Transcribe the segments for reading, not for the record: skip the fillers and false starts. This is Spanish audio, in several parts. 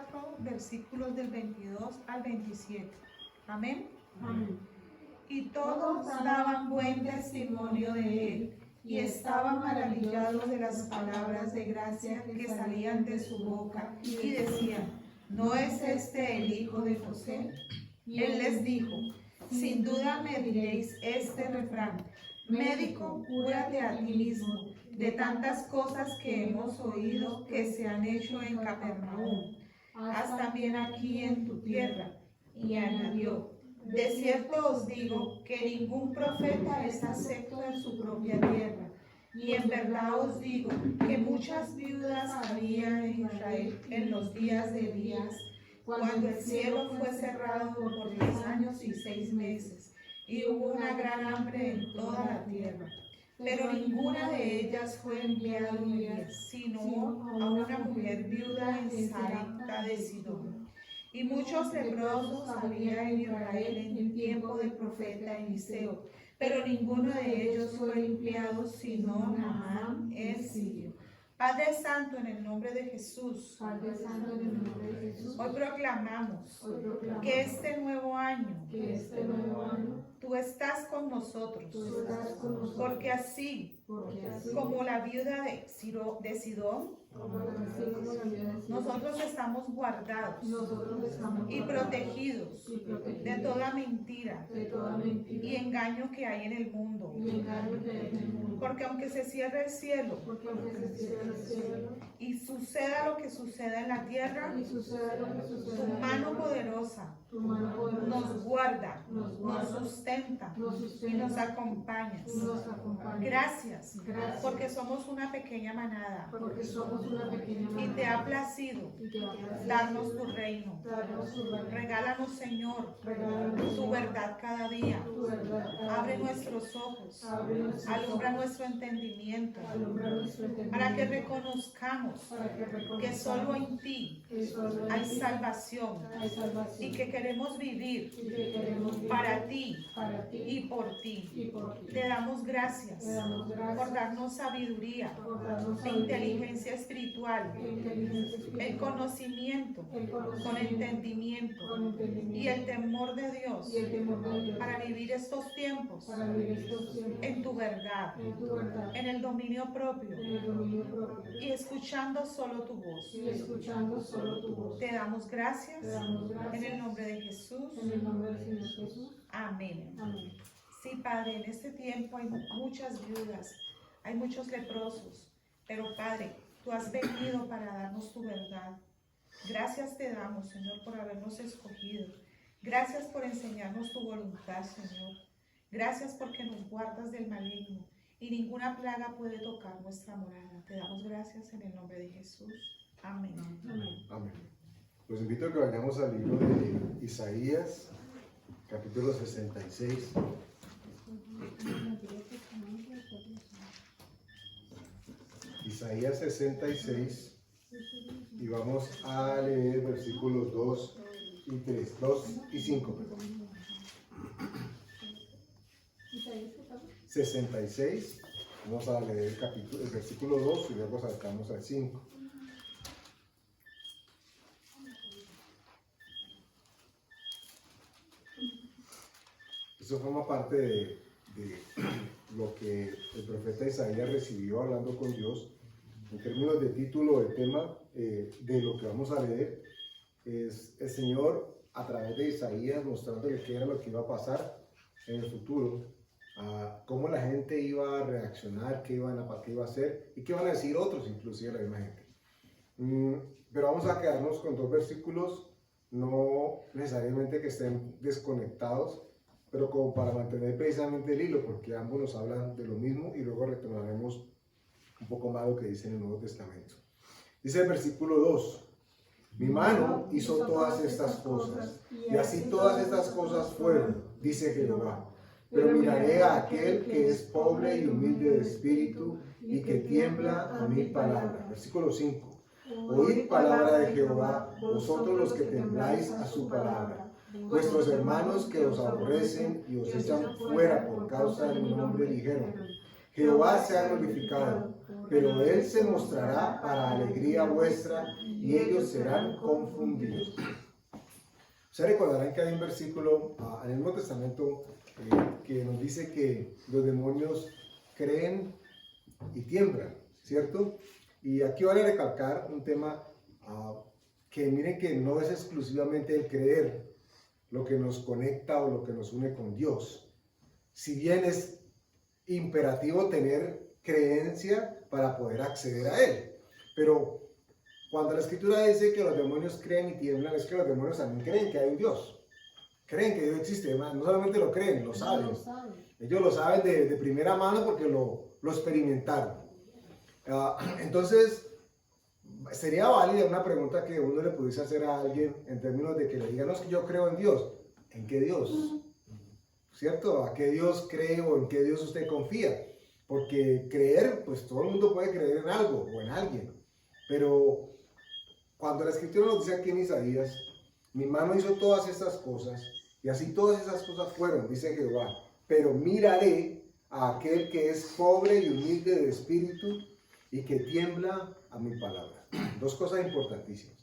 4, versículos del 22 al 27. Amén. Amén. Y todos daban buen testimonio de él, y estaban maravillados de las palabras de gracia que salían de su boca, y decían: ¿no es este el hijo de José? Y él les dijo: sin duda me diréis este refrán: médico, cúrate a ti mismo, de tantas cosas que hemos oído que se han hecho en Capernaum, haz también aquí en tu tierra. Y añadió: de cierto os digo que ningún profeta es acepto en su propia tierra. Y en verdad os digo que muchas viudas había en Israel en los días de Elías, cuando el cielo fue cerrado por 10 años y 6 meses, y hubo una gran hambre en toda la tierra. Pero ninguna de ellas fue enviada a Elías, sino a una mujer viuda en Sarepta de Sidón. Y muchos leprosos había en Israel en el tiempo del profeta Eliseo, pero ninguno de ellos fue limpiado, sino Naamán el sirio. Padre Santo, en el nombre de Jesús, Padre Santo, en el nombre de Jesús, hoy proclamamos que este nuevo año tú estás con nosotros, porque así como la viuda de Sidón, nosotros estamos guardados y protegidos de toda mentira y engaño que hay en el mundo. Porque aunque se cierre el cielo y suceda lo que suceda en la tierra, tu mano poderosa nos guarda, nos sustenta y nos acompaña. Gracias, porque somos una pequeña manada y te ha placido darnos tu reino. Regálanos, Señor, tu verdad cada día. Abre nuestros ojos, alumbra nuestro entendimiento, para que reconozcamos que solo en ti hay salvación y que queremos vivir para ti y por ti. Te damos gracias por darnos sabiduría, inteligencia espiritual, el conocimiento con entendimiento y el temor de Dios para vivir estos tiempos en tu verdad, en el dominio propio y escuchando solo tu voz. Te damos gracias en el nombre de Jesús. Amén. Sí, Padre, en este tiempo hay muchas viudas, hay muchos leprosos, pero Padre, tú has venido para darnos tu verdad. Gracias te damos, Señor, por habernos escogido. Gracias por enseñarnos tu voluntad, Señor. Gracias porque nos guardas del maligno y ninguna plaga puede tocar nuestra morada. Te damos gracias en el nombre de Jesús. Amén. Amén. Los invito a que vayamos al libro de Isaías, capítulo 66. Isaías 66, y vamos a leer versículos 2 y 5. 66, vamos a leer el versículo 2 y luego saltamos al 5. Eso forma parte de lo que el profeta Isaías recibió hablando con Dios. En términos de título, el tema de lo que vamos a leer es el Señor a través de Isaías mostrándole qué era lo que iba a pasar en el futuro, cómo la gente iba a reaccionar, qué iba a hacer y qué van a decir otros, inclusive la misma gente. Pero vamos a quedarnos con dos versículos, no necesariamente que estén desconectados, pero como para mantener precisamente el hilo, porque ambos nos hablan de lo mismo y luego retomaremos un poco más lo que dice en el Nuevo Testamento. Dice el versículo 2: mi mano hizo todas estas cosas, y así todas estas cosas fueron, dice Jehová. Pero miraré a aquel que es pobre y humilde de espíritu y que tiembla a mi palabra. Versículo 5: oíd palabra de Jehová, vosotros los que tembláis a su palabra. Vuestros hermanos que os aborrecen y os echan fuera por causa de mi nombre dijeron: Jehová sea glorificado. pero Él se mostrará para alegría vuestra y ellos serán confundidos. Ustedes recordarán que hay un versículo en el Nuevo Testamento que nos dice que los demonios creen y tiemblan, ¿cierto? Y aquí vale recalcar un tema que miren que no es exclusivamente el creer lo que nos conecta o lo que nos une con Dios. Si bien es imperativo tener creencia para poder acceder a Él, pero cuando la Escritura dice que los demonios creen y tiemblan, es que los demonios también creen que hay un Dios. Creen que Dios existe, no solamente lo creen, lo saben. Ellos lo saben de primera mano porque lo experimentaron. Entonces, sería válida una pregunta que uno le pudiese hacer a alguien en términos de que le digan, no, es que yo creo en Dios. ¿En qué Dios? ¿Cierto? ¿A qué Dios cree o en qué Dios usted confía? Porque creer, pues todo el mundo puede creer en algo o en alguien. Pero cuando la Escritura nos dice aquí en Isaías, mi mano hizo todas estas cosas y así todas esas cosas fueron, dice Jehová. Pero miraré a aquel que es pobre y humilde de espíritu y que tiembla a mi palabra. Dos cosas importantísimas.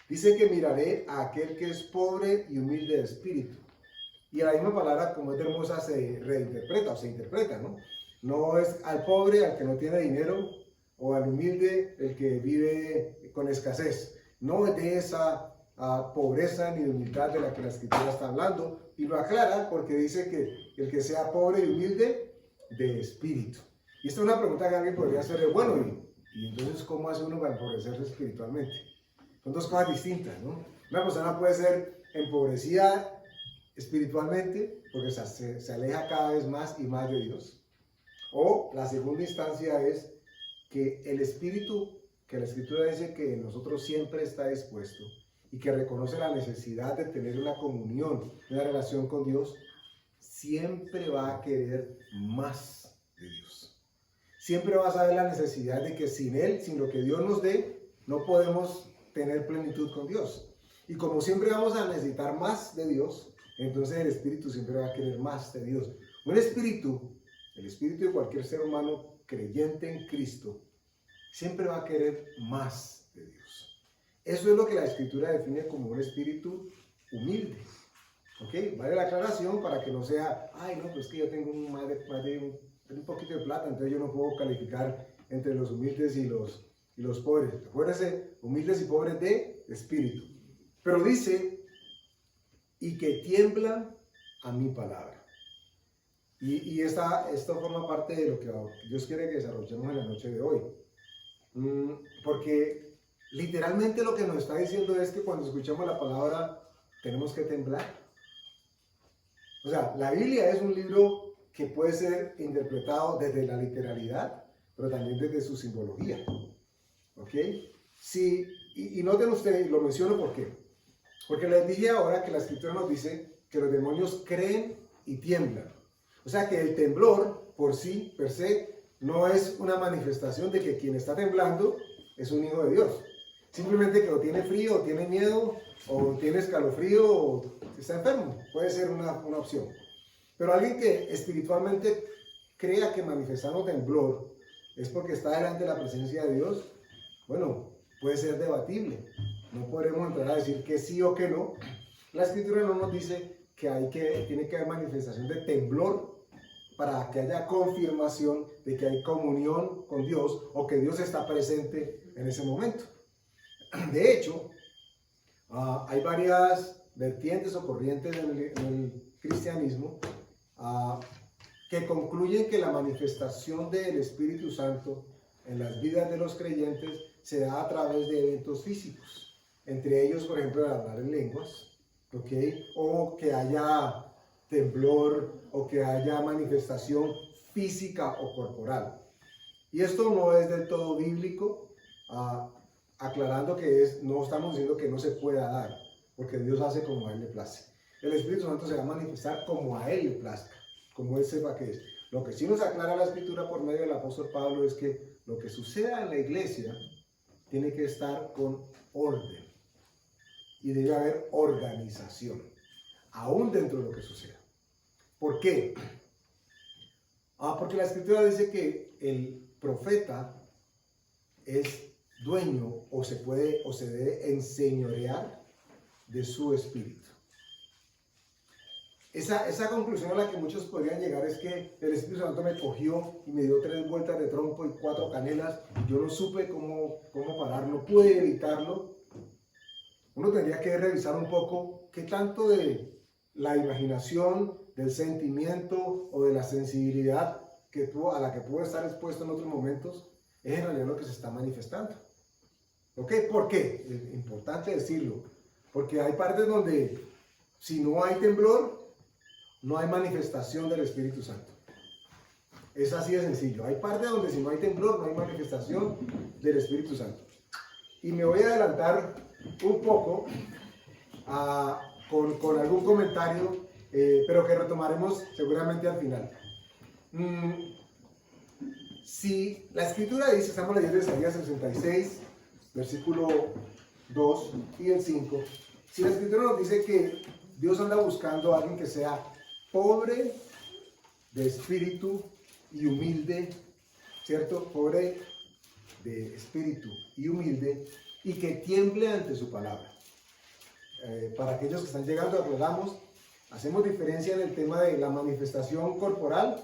Dice que miraré a aquel que es pobre y humilde de espíritu. Y la misma palabra, como es hermosa, se reinterpreta o se interpreta, ¿no? No es al pobre, al que no tiene dinero, o al humilde, el que vive con escasez. No es de esa pobreza ni de humildad de la que la Escritura está hablando. Y lo aclara porque dice que el que sea pobre y humilde de espíritu. Y esta es una pregunta que alguien podría hacerle, bueno, ¿y entonces cómo hace uno para empobrecerse espiritualmente? Son dos cosas distintas, ¿no? Una persona puede ser empobrecida espiritualmente porque se aleja cada vez más y más de Dios. O la segunda instancia es que el espíritu, que la Escritura dice que en nosotros siempre está dispuesto y que reconoce la necesidad de tener una comunión, una relación con Dios, siempre va a querer más de Dios. Siempre va a saber la necesidad de que sin Él, sin lo que Dios nos dé, no podemos tener plenitud con Dios. Y como siempre vamos a necesitar más de Dios, entonces el espíritu siempre va a querer más de Dios. Un espíritu, el espíritu de cualquier ser humano creyente en Cristo, siempre va a querer más de Dios. Eso es lo que la Escritura define como un espíritu humilde. ¿Ok? Vale la aclaración para que no sea, ay, no, pues que yo tengo un poquito de plata, entonces yo no puedo calificar entre los humildes y los pobres. Acuérdense, humildes y pobres de espíritu. Pero dice, y que tiemblan a mi palabra. Y esto forma parte de lo que Dios quiere que desarrollemos en la noche de hoy. Porque literalmente lo que nos está diciendo es que cuando escuchamos la palabra tenemos que temblar. O sea, la Biblia es un libro que puede ser interpretado desde la literalidad, pero también desde su simbología. ¿Ok? Sí, y noten ustedes, lo menciono ¿por qué? Porque les dije ahora que la Escritura nos dice que los demonios creen y tiemblan. O sea que el temblor por sí, per se, no es una manifestación de que quien está temblando es un hijo de Dios. Simplemente que o tiene frío, o tiene miedo, o tiene escalofrío, o está enfermo. Puede ser una opción. Pero alguien que espiritualmente crea que manifestando temblor es porque está delante de la presencia de Dios, bueno, puede ser debatible. No podremos entrar a decir que sí o que no. La Escritura no nos dice que tiene que haber manifestación de temblor para que haya confirmación de que hay comunión con Dios o que Dios está presente en ese momento. De hecho, hay varias vertientes o corrientes en el cristianismo que concluyen que la manifestación del Espíritu Santo en las vidas de los creyentes se da a través de eventos físicos. Entre ellos, por ejemplo, el hablar en lenguas, ¿okay? O que haya temblor o que haya manifestación física o corporal. Y esto no es del todo bíblico, aclarando que no estamos diciendo que no se pueda dar, porque Dios hace como a Él le place. El Espíritu Santo se va a manifestar como a Él le plazca, como Él sepa que es. Lo que sí nos aclara la Escritura por medio del apóstol Pablo es que lo que suceda en la iglesia tiene que estar con orden y debe haber organización, aún dentro de lo que suceda. ¿Por qué? Porque la Escritura dice que profeta es dueño o se debe enseñorear de su espíritu. Esa conclusión a la que muchos podrían llegar es que el Espíritu Santo me cogió y me dio 3 vueltas de trompo y 4 canelas y yo no supe cómo parar, no pude evitarlo. Uno tendría que revisar un poco qué tanto de la imaginación, del sentimiento o de la sensibilidad a la que pudo estar expuesto en otros momentos es en realidad lo que se está manifestando. ¿Ok? ¿Por qué? Es importante decirlo. Porque hay partes donde si no hay temblor, no hay manifestación del Espíritu Santo. Es así de sencillo. Hay partes donde si no hay temblor, no hay manifestación del Espíritu Santo. Y me voy a adelantar un poco con algún comentario, pero que retomaremos seguramente al final. Si la Escritura dice, estamos leyendo Isaías 66, versículo 2 y el 5, si la Escritura nos dice que Dios anda buscando a alguien que sea pobre de espíritu y humilde, ¿cierto? Pobre de espíritu y humilde, y que tiemble ante su palabra. Para aquellos que están llegando, aclaramos, hacemos diferencia en el tema de la manifestación corporal.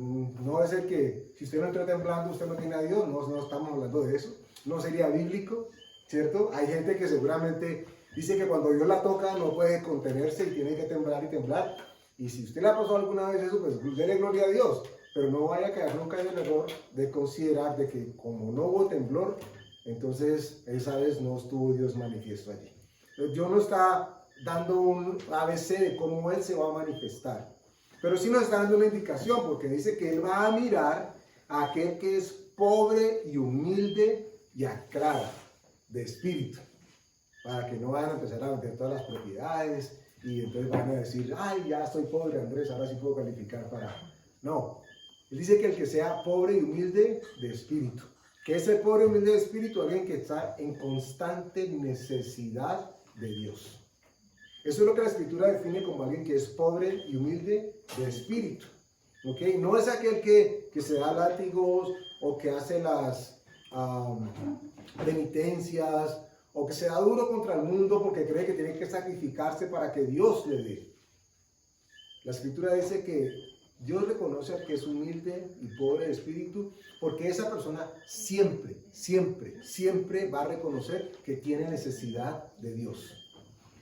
No es el que, si usted no entra temblando, usted no tiene a Dios, no estamos hablando de eso, no sería bíblico, ¿cierto? Hay gente que seguramente dice que cuando Dios la toca no puede contenerse y tiene que temblar y temblar. Y si usted le ha pasado alguna vez eso, pues déle gloria a Dios. Pero no vaya a caer nunca en el error de considerar de que como no hubo temblor, entonces esa vez no estuvo Dios manifiesto allí. Dios no está dando un ABC de cómo Él se va a manifestar. Pero sí nos está dando una indicación, porque dice que Él va a mirar a aquel que es pobre y humilde y aclara de espíritu. Para que no vayan a empezar a vender todas las propiedades y entonces van a decir, ay, ya estoy pobre, Andrés, ahora sí puedo calificar para... No, él dice que el que sea pobre y humilde de espíritu. ¿Qué es el pobre y humilde de espíritu? Alguien que está en constante necesidad de Dios. Eso es lo que la Escritura define como alguien que es pobre y humilde de espíritu. ¿Ok? No es aquel que se da látigos o que hace las penitencias, o que se da duro contra el mundo porque cree que tiene que sacrificarse para que Dios le dé. La Escritura dice que Dios reconoce al que es humilde y pobre de espíritu, porque esa persona siempre va a reconocer que tiene necesidad de Dios.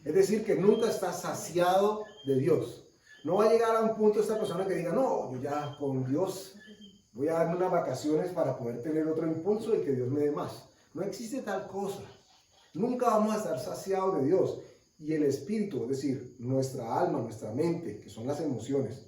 Es decir, que nunca está saciado de Dios. No va a llegar a un punto esta persona que diga, no, yo ya con Dios voy a darme unas vacaciones para poder tener otro impulso y que Dios me dé más. No existe tal cosa. Nunca vamos a estar saciados de Dios. Y el espíritu, es decir, nuestra alma, nuestra mente, que son las emociones,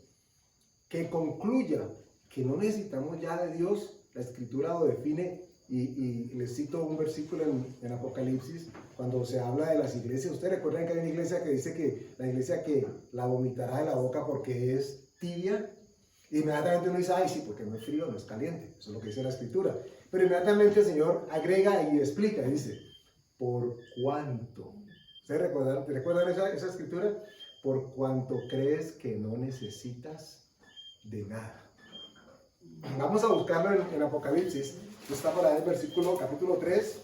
que concluya que no necesitamos ya de Dios, la Escritura lo define, y les cito un versículo en Apocalipsis, cuando se habla de las iglesias. Ustedes recuerdan que hay una iglesia que dice que la iglesia que la vomitará de la boca porque es tibia. Inmediatamente uno dice, ay, sí, porque no es frío, no es caliente. Eso es lo que dice la Escritura. Pero inmediatamente el Señor agrega y explica, y dice, ¿por cuánto? ¿Ustedes recuerdan esa Escritura? Por cuanto crees que no necesitas de nada. Vamos a buscarlo en Apocalipsis. Está por ahí el capítulo 3.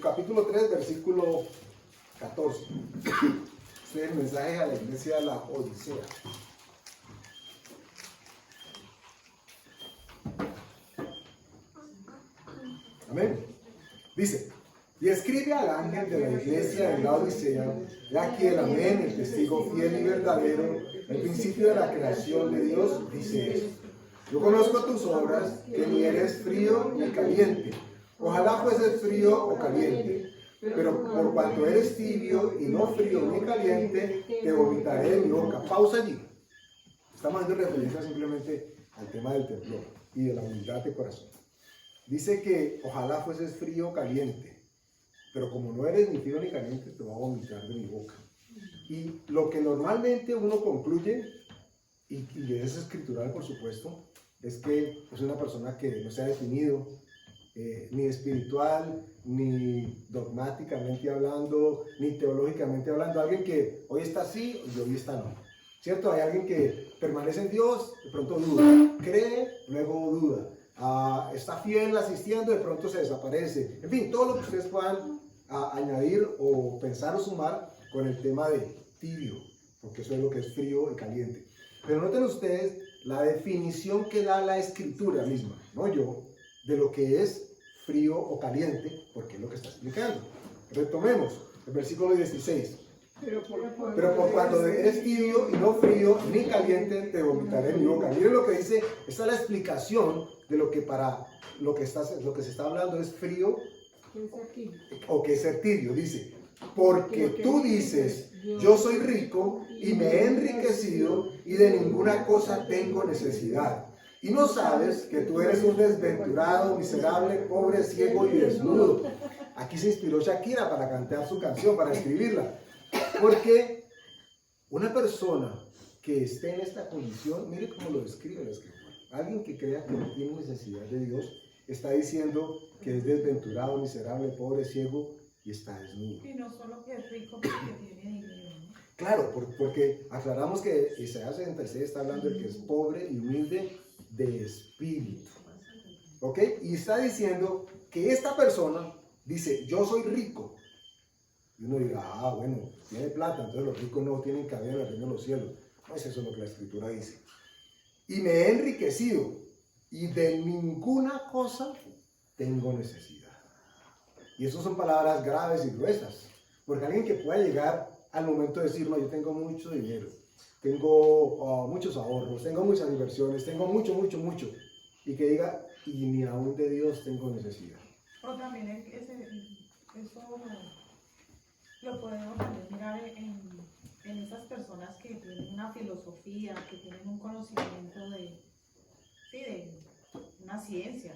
Capítulo 3, versículo 14. Este es el mensaje a la iglesia de la Odisea. Amén. Dice, y escribe al ángel de la iglesia de la Odisea, y aquí el amén, el testigo fiel y verdadero, el principio de la creación de Dios, dice esto. Yo conozco tus obras, que ni eres frío ni caliente. Ojalá fueses frío o caliente, pero por cuanto eres tibio y no frío ni caliente, te vomitaré de mi boca. Pausa allí. Estamos haciendo referencia simplemente al tema del temblor y de la humildad de corazón. Dice que ojalá fueses frío o caliente, pero como no eres ni frío ni caliente, te voy a vomitar de mi boca. Y lo que normalmente uno concluye, y es escritural por supuesto, es que es una persona que no se ha definido ni espiritual, ni dogmáticamente hablando, ni teológicamente hablando. Alguien que hoy está así y hoy está no. ¿Cierto? Hay alguien que permanece en Dios, de pronto duda, cree, luego duda. Está fiel asistiendo, de pronto se desaparece. En fin, todo lo que ustedes puedan añadir o pensar o sumar con el tema de tibio, porque eso es lo que es frío y caliente. Pero noten ustedes la definición que da la escritura misma, no yo, de lo que es frío o caliente, porque es lo que está explicando. Retomemos el versículo 16. Pero por cuando eres tibio y no frío ni caliente, te vomitaré en mi boca. Miren lo que dice, esta es la explicación de lo que para lo que se está hablando es frío o que es ser tibio. Dice, porque tú dices, yo soy rico y me he enriquecido y de ninguna cosa tengo necesidad. Y no sabes que tú eres un desventurado, miserable, pobre, ciego y desnudo. Aquí se inspiró Shakira para cantar su canción, para escribirla. Porque una persona que esté en esta condición, mire cómo lo describe la escritura. Alguien que crea que no tiene necesidad de Dios, está diciendo que es desventurado, miserable, pobre, ciego y está desnudo. Y no solo que es rico porque tiene dinero, ¿no? Claro, porque aclaramos que Isaías 66 está hablando de que es pobre y humilde de espíritu. ¿Ok? Y está diciendo que esta persona dice, yo soy rico. Y uno dirá, bueno, tiene plata, entonces los ricos no tienen cabida en el reino de los cielos. No es eso lo que la escritura dice. Y me he enriquecido y de ninguna cosa tengo necesidad. Y eso son palabras graves y gruesas. Porque alguien que pueda llegar al momento de decir, no, yo tengo mucho dinero, tengo muchos ahorros, tengo muchas inversiones, tengo mucho. Y que diga, y ni aún de Dios tengo necesidad. O también eso lo podemos también mirar en esas personas que tienen una filosofía, que tienen un conocimiento de una ciencia.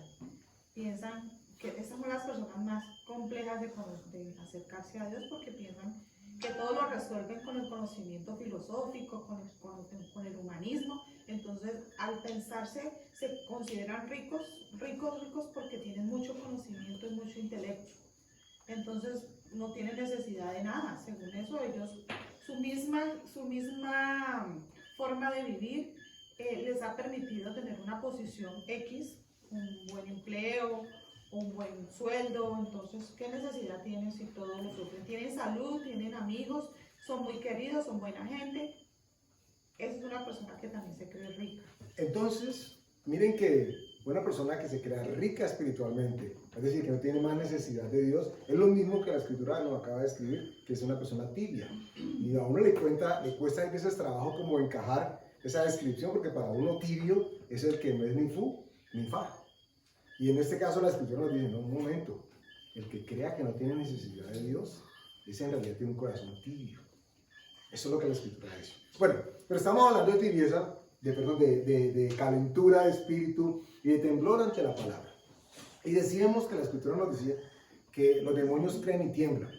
Piensan que estas son las personas más complejas de acercarse a Dios porque piensan que todo lo resuelven con el conocimiento filosófico, con el humanismo. Entonces, al pensarse, se consideran ricos porque tienen mucho conocimiento y mucho intelecto. Entonces, no tienen necesidad de nada. Según eso, ellos, su misma forma de vivir les ha permitido tener una posición X, un buen empleo, un buen sueldo. Entonces, ¿qué necesidad tienen si todo lo sufren? Tienen salud, tienen amigos, son muy queridos, son buena gente. Esa es una persona que también se cree rica. Entonces, miren que una persona que se crea rica espiritualmente, es decir, que no tiene más necesidad de Dios, es lo mismo que la escritura nos acaba de escribir, que es una persona tibia. Y a uno le cuesta a veces trabajo como encajar esa descripción, porque para uno tibio es el que no es ni fu ni fa. Y en este caso la escritura nos dice, no, un momento, el que crea que no tiene necesidad de Dios, ese en realidad tiene un corazón tibio. Eso es lo que la escritura dice. Bueno, pero estamos hablando de tibieza, de calentura de espíritu y de temblor ante la palabra. Y decíamos que la escritura nos decía que los demonios creen y tiemblan.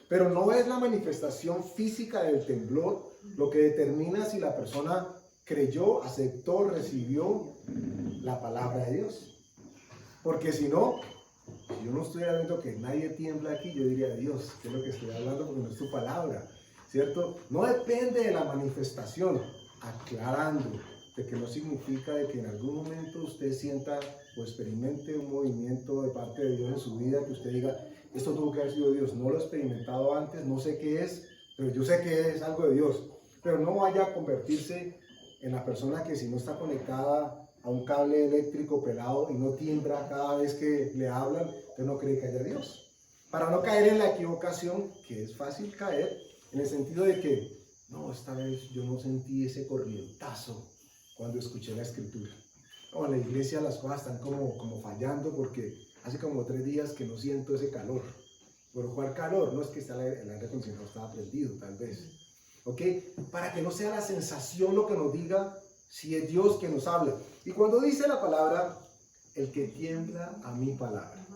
Pero no es la manifestación física del temblor lo que determina si la persona creyó, aceptó, recibió la palabra de Dios. Porque si no, si yo no estuviera viendo que nadie tiembla aquí, yo diría, Dios, ¿qué es lo que estoy hablando? Porque no es tu palabra, ¿cierto? No depende de la manifestación, aclarando de que no significa de que en algún momento usted sienta o experimente un movimiento de parte de Dios en su vida, que usted diga, esto tuvo que haber sido Dios, no lo he experimentado antes, no sé qué es, pero yo sé que es algo de Dios. Pero no vaya a convertirse en la persona que si no está conectada a un cable eléctrico pelado y no tiembla cada vez que le hablan, usted no cree que haya Dios. Para no caer en la equivocación, que es fácil caer, en el sentido de que, no, esta vez yo no sentí ese corrientazo cuando escuché la escritura. No, en la iglesia las cosas están como fallando porque hace como 3 días que no siento ese calor. ¿Pero cuál calor? No es que el aire acondicionado estaba prendido, tal vez. ¿Ok? Para que no sea la sensación lo que nos diga si es Dios que nos habla. Y cuando dice la palabra, el que tiembla a mi palabra.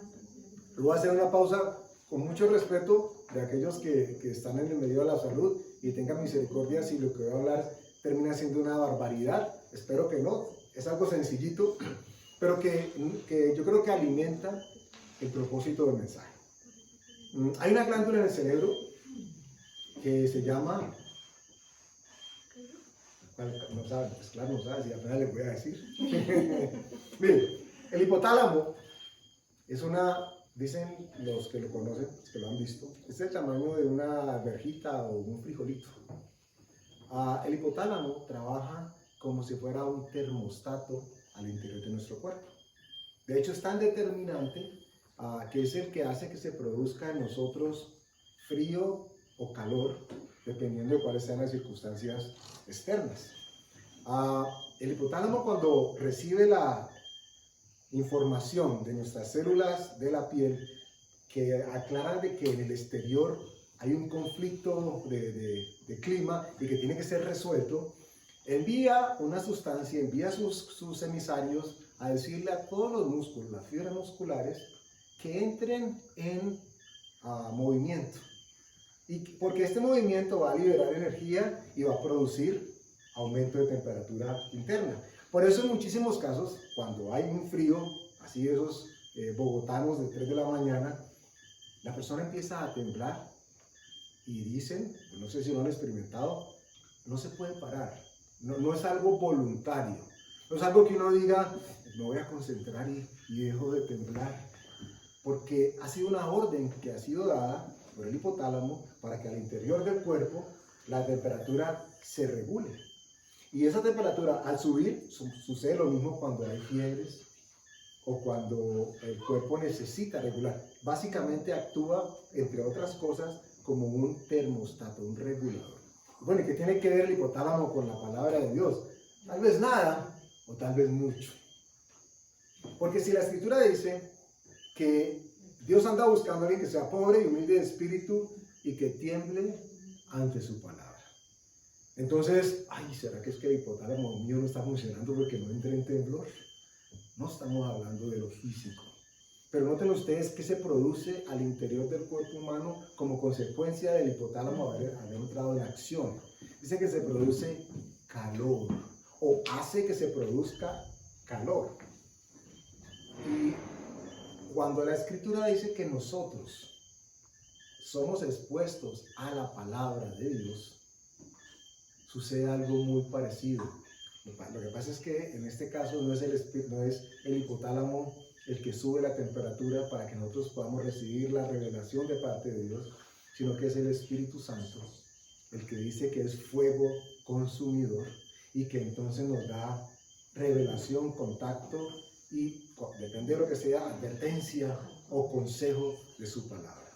Yo voy a hacer una pausa con mucho respeto de aquellos que están en el medio de la salud y tengan misericordia si lo que voy a hablar termina siendo una barbaridad. Espero que no. Es algo sencillito, pero que yo creo que alimenta el propósito del mensaje. Hay una glándula en el cerebro que se llama, no saben, pues claro, no saben, si al final les voy a decir. Miren, el hipotálamo es dicen los que lo conocen, los que lo han visto, es el tamaño de una alverjita o un frijolito. El hipotálamo trabaja como si fuera un termostato al interior de nuestro cuerpo. De hecho, es tan determinante que es el que hace que se produzca en nosotros frío o calor, dependiendo de cuáles sean las circunstancias externas. El hipotálamo, cuando recibe la información de nuestras células de la piel que aclaran de que en el exterior hay un conflicto de clima y que tiene que ser resuelto, envía una sustancia, envía sus emisarios a decirle a todos los músculos, las fibras musculares, que entren en movimiento. Porque este movimiento va a liberar energía y va a producir aumento de temperatura interna. Por eso en muchísimos casos, cuando hay un frío, así esos bogotanos de 3 de la mañana, la persona empieza a temblar y dicen, no sé si lo han experimentado, no se puede parar. No es algo voluntario. No es algo que uno diga, me voy a concentrar y dejo de temblar. Porque ha sido una orden que ha sido dada por el hipotálamo para que al interior del cuerpo la temperatura se regule. Y esa temperatura al subir sucede lo mismo cuando hay fiebres o cuando el cuerpo necesita regular. Básicamente actúa, entre otras cosas, como un termostato, un regulador. Bueno, ¿y qué tiene que ver el hipotálamo con la palabra de Dios? Tal vez nada o tal vez mucho. Porque si la escritura dice que Dios anda buscando a alguien que sea pobre y humilde de espíritu y que tiemble ante su palabra. Entonces, ¿será que es que el hipotálamo mío no está funcionando porque no entra en temblor? No estamos hablando de lo físico. Pero noten ustedes que se produce al interior del cuerpo humano como consecuencia del hipotálamo haber entrado en acción. Dice que se produce calor o hace que se produzca calor. Y cuando la escritura dice que nosotros somos expuestos a la palabra de Dios, sucede algo muy parecido. Lo que pasa es que en este caso no es el hipotálamo el que sube la temperatura para que nosotros podamos recibir la revelación de parte de Dios, sino que es el Espíritu Santo el que dice que es fuego consumidor y que entonces nos da revelación, contacto y, depende de lo que sea, advertencia o consejo de su palabra.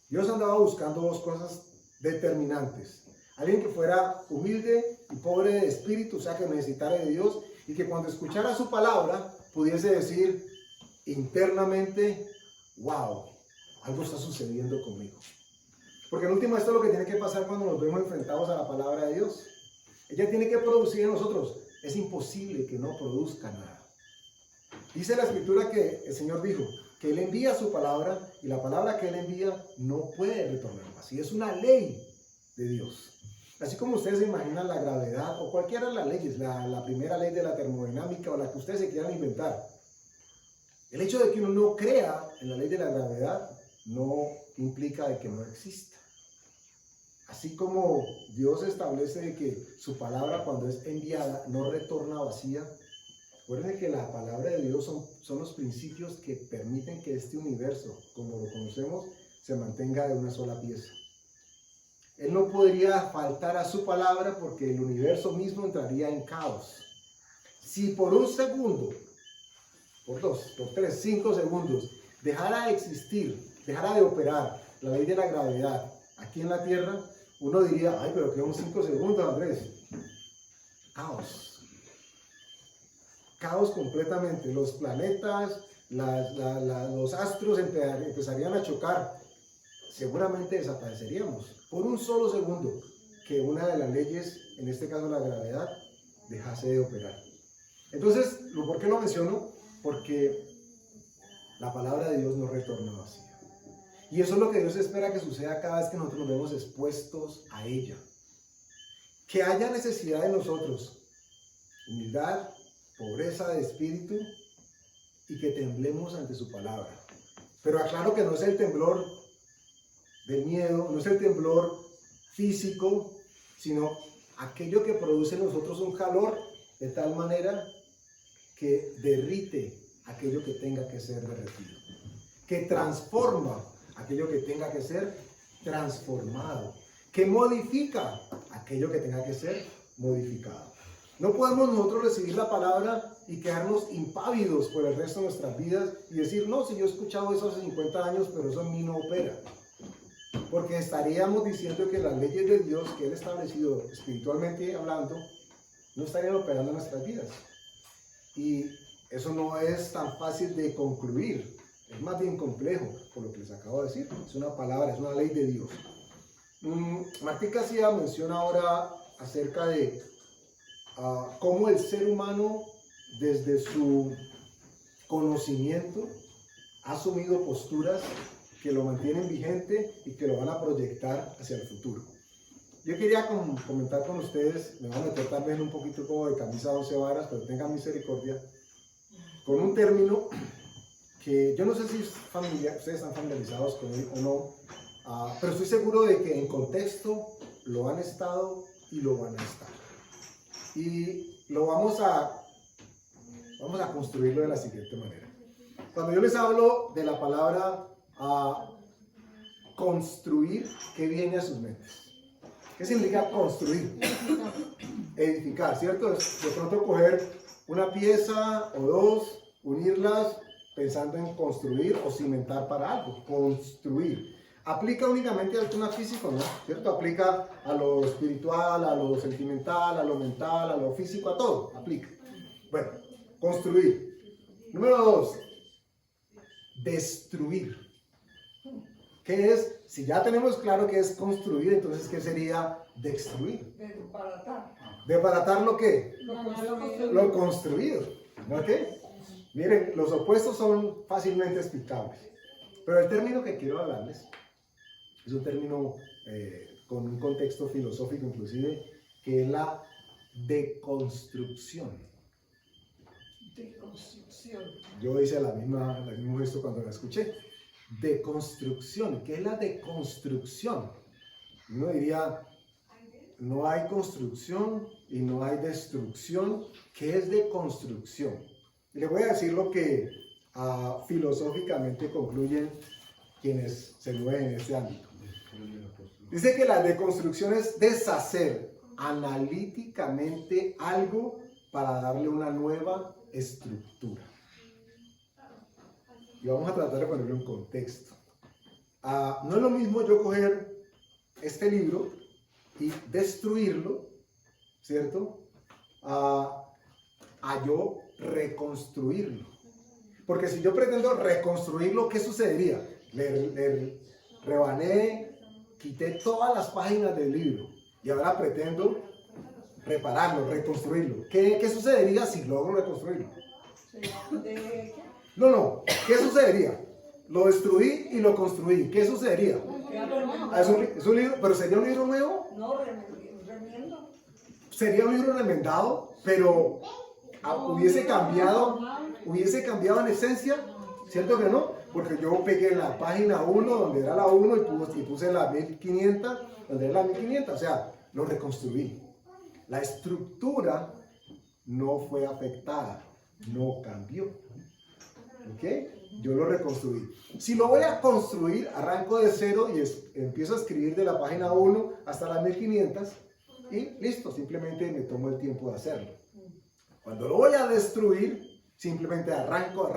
Dios andaba buscando dos cosas determinantes. Alguien que fuera humilde y pobre de espíritu, o sea, que necesitara de Dios y que cuando escuchara su palabra pudiese decir internamente, wow, algo está sucediendo conmigo. Porque en última esto es lo que tiene que pasar cuando nos vemos enfrentados a la palabra de Dios. Ella tiene que producir en nosotros. Es imposible que no produzca nada. Dice la escritura que el Señor dijo que Él envía su palabra y la palabra que Él envía no puede retornar así. Es una ley de Dios. Así como ustedes se imaginan la gravedad o cualquiera de las leyes, la primera ley de la termodinámica o la que ustedes se quieran inventar. El hecho de que uno no crea en la ley de la gravedad no implica de que no exista. Así como Dios establece de que su palabra cuando es enviada no retorna vacía, recuerden que la palabra de Dios son los principios que permiten que este universo, como lo conocemos, se mantenga de una sola pieza. Él no podría faltar a su palabra porque el universo mismo entraría en caos. Si por un segundo, por 2, por 3, 5 segundos, dejara de existir, dejara de operar la ley de la gravedad aquí en la Tierra, uno diría, ay, pero que son 5 segundos, Andrés. Caos. Caos completamente. Los planetas, los astros empezarían a chocar. Seguramente desapareceríamos por un solo segundo que una de las leyes, en este caso la gravedad, dejase de operar. Entonces, ¿por qué lo menciono? Porque la palabra de Dios no retorna vacía. Y eso es lo que Dios espera que suceda cada vez que nosotros nos vemos expuestos a ella. Que haya necesidad de nosotros, humildad, pobreza de espíritu y que temblemos ante su palabra. Pero aclaro que no es el temblor del miedo, no es el temblor físico, sino aquello que produce en nosotros un calor de tal manera que derrite aquello que tenga que ser derretido, que transforma aquello que tenga que ser transformado, que modifica aquello que tenga que ser modificado. No podemos nosotros recibir la palabra y quedarnos impávidos por el resto de nuestras vidas y decir, no, si yo he escuchado eso hace 50 años, pero eso en mí no opera. Porque estaríamos diciendo que las leyes de Dios que Él ha establecido espiritualmente hablando, no estarían operando en nuestras vidas. Y eso no es tan fácil de concluir, es más bien complejo, por lo que les acabo de decir. Es una palabra, es una ley de Dios. Martín Casilla menciona ahora acerca de cómo el ser humano, desde su conocimiento, ha asumido posturas que lo mantienen vigente y que lo van a proyectar hacia el futuro. Yo quería comentar con ustedes, me voy a meter también un poquito como de camisa 11 varas, pero tengan misericordia, con un término que yo no sé si ustedes están familiarizados con él o no, pero estoy seguro de que en contexto lo han estado y lo van a estar. Y lo vamos a construirlo de la siguiente manera. Cuando yo les hablo de la palabra construir, ¿qué viene a sus mentes? ¿Qué significa construir? Edificar, ¿cierto? Es de pronto coger una pieza o dos, unirlas pensando en construir o cimentar para algo. Construir. Aplica únicamente al tema físico, ¿no? ¿Cierto? Aplica a lo espiritual, a lo sentimental, a lo mental, a lo físico, a todo. Aplica. Bueno, construir. Número 2. Destruir. ¿Qué es? Si ya tenemos claro qué es construir, entonces ¿qué sería destruir? Desbaratar. ¿Desbaratar lo qué? Lo Lo construido. ¿Ok? Miren, los opuestos son fácilmente explicables. Pero el término que quiero hablarles es un término con un contexto filosófico inclusive, que es la deconstrucción. Deconstrucción. Yo hice el mismo gesto cuando la escuché. Deconstrucción. ¿Qué es la deconstrucción? Uno diría, no hay construcción y no hay destrucción. ¿Qué es deconstrucción? Y les voy a decir lo que filosóficamente concluyen quienes se mueven en este ámbito. Dice que la deconstrucción es deshacer analíticamente algo para darle una nueva estructura. Y vamos a tratar de ponerlo en contexto. No es lo mismo yo coger este libro y destruirlo, ¿cierto? A yo reconstruirlo. Porque si yo pretendo reconstruirlo, ¿qué sucedería? Le rebané, quité todas las páginas del libro y ahora pretendo repararlo, reconstruirlo. ¿Qué sucedería si logro reconstruirlo? No, ¿qué sucedería? Lo destruí y lo construí. ¿Qué sucedería? Es un libro, pero ¿sería un libro nuevo? No, remiendo. Sería un libro remendado, pero hubiese cambiado en esencia, ¿cierto que no? Porque yo pegué la página 1 donde era la 1 y puse la 1500 donde era la 1500, o sea, lo reconstruí. La estructura no fue afectada, no cambió. ¿Ok? Yo lo reconstruí. Si lo voy a construir, arranco de cero y empiezo a escribir de la página 1 hasta la 1500 y listo, simplemente me tomo el tiempo de hacerlo. Cuando lo voy a destruir, simplemente arranco.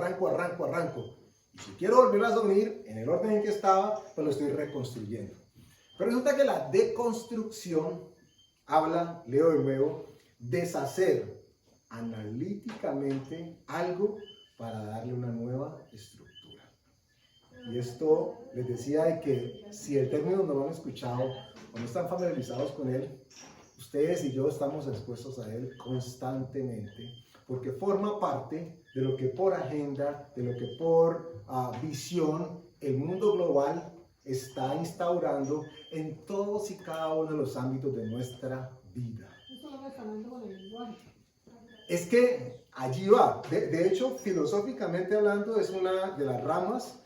Y si quiero volver a unir en el orden en que estaba, pues lo estoy reconstruyendo. Pero resulta que la deconstrucción habla, leo de nuevo, deshacer analíticamente algo para darle una nueva estructura. Y esto les decía de que si el término no lo han escuchado o no están familiarizados con él, ustedes y yo estamos expuestos a él constantemente, porque forma parte de lo que por agenda, de lo que por visión, el mundo global está instaurando en todos y cada uno de los ámbitos de nuestra vida. Eso lo está hablando con el lenguaje. Es que allí va. De hecho, filosóficamente hablando, es una de las ramas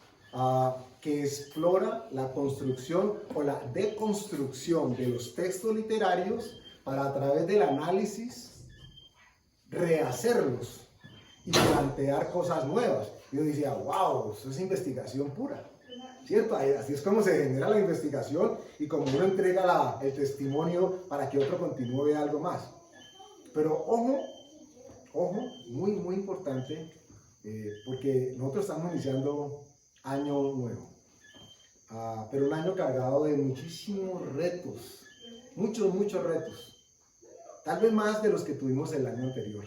que explora la construcción o la deconstrucción de los textos literarios para a través del análisis rehacerlos y plantear cosas nuevas. Y yo decía, wow, eso es investigación pura, ¿cierto? Así es como se genera la investigación y como uno entrega el testimonio para que otro continúe algo más. Pero ojo, muy, muy importante, porque nosotros estamos iniciando año nuevo, pero un año cargado de muchísimos retos, muchos retos, tal vez más de los que tuvimos el año anterior.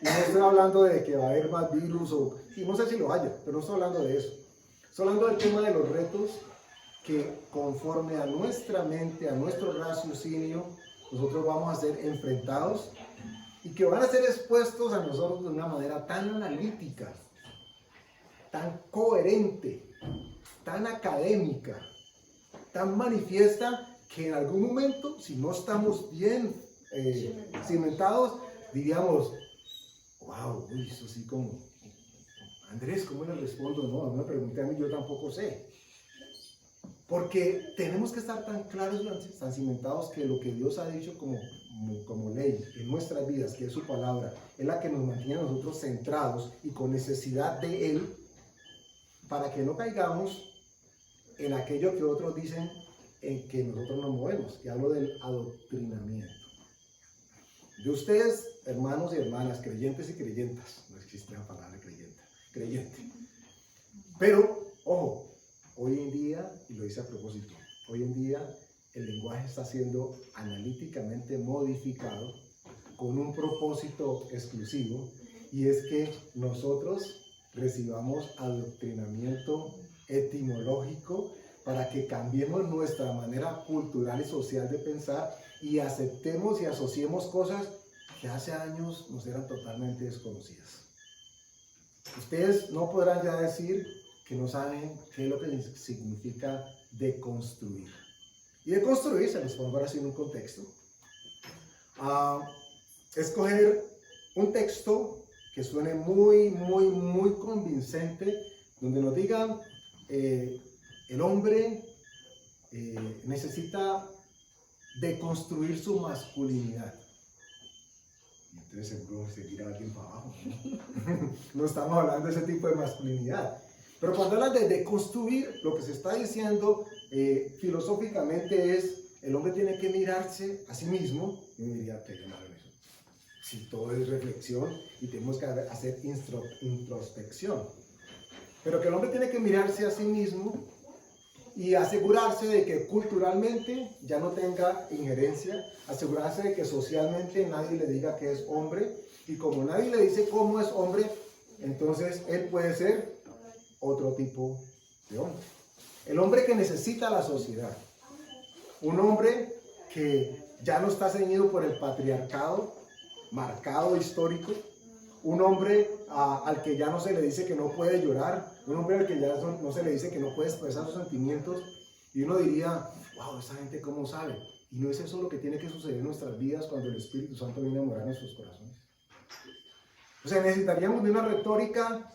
Y no estoy hablando de que va a haber más virus, y no sé si lo haya, pero no estoy hablando de eso. Estoy hablando del tema de los retos que conforme a nuestra mente, a nuestro raciocinio, nosotros vamos a ser enfrentados y que van a ser expuestos a nosotros de una manera tan analítica, tan coherente, tan académica, tan manifiesta, que en algún momento, si no estamos bien cimentados, diríamos, wow, uy, eso sí como, Andrés, ¿cómo le respondo? No, no me pregunté a mí, yo tampoco sé. Porque tenemos que estar tan claros, tan cimentados, que lo que Dios ha dicho como ley en nuestras vidas, que es su palabra, es la que nos mantiene a nosotros centrados y con necesidad de Él, para que no caigamos en aquello que otros dicen en que nosotros nos movemos. Y hablo del adoctrinamiento. De ustedes, hermanos y hermanas, creyentes y creyentas, no existe la palabra creyente. Pero, ojo, hoy en día, y lo hice a propósito, hoy en día el lenguaje está siendo analíticamente modificado con un propósito exclusivo, y es que nosotros recibamos adoctrinamiento etimológico para que cambiemos nuestra manera cultural y social de pensar y aceptemos y asociemos cosas que hace años nos eran totalmente desconocidas. Ustedes no podrán ya decir que no saben qué es lo que significa deconstruir. Y deconstruir, se los pongo ahora así en un contexto, escoger un texto que suene muy, muy, muy convincente, donde nos digan, el hombre necesita deconstruir su masculinidad. Y entonces seguro se tira alguien para abajo, ¿no? No estamos hablando de ese tipo de masculinidad. Pero cuando hablan de deconstruir, lo que se está diciendo filosóficamente es, el hombre tiene que mirarse a sí mismo. Y me diría, ¿qué llamaron eso? Si todo es reflexión y tenemos que hacer introspección. Pero que el hombre tiene que mirarse a sí mismo y asegurarse de que culturalmente ya no tenga injerencia, asegurarse de que socialmente nadie le diga que es hombre, y como nadie le dice cómo es hombre, entonces él puede ser otro tipo de hombre. El hombre que necesita la sociedad, un hombre que ya no está ceñido por el patriarcado marcado histórico, un hombre al que ya no se le dice que no puede llorar, un hombre al que ya no se le dice que no puede expresar sus sentimientos, y uno diría, wow, esa gente cómo sabe. Y no es eso lo que tiene que suceder en nuestras vidas cuando el Espíritu Santo viene a morar en nuestros corazones. O sea, necesitaríamos de una retórica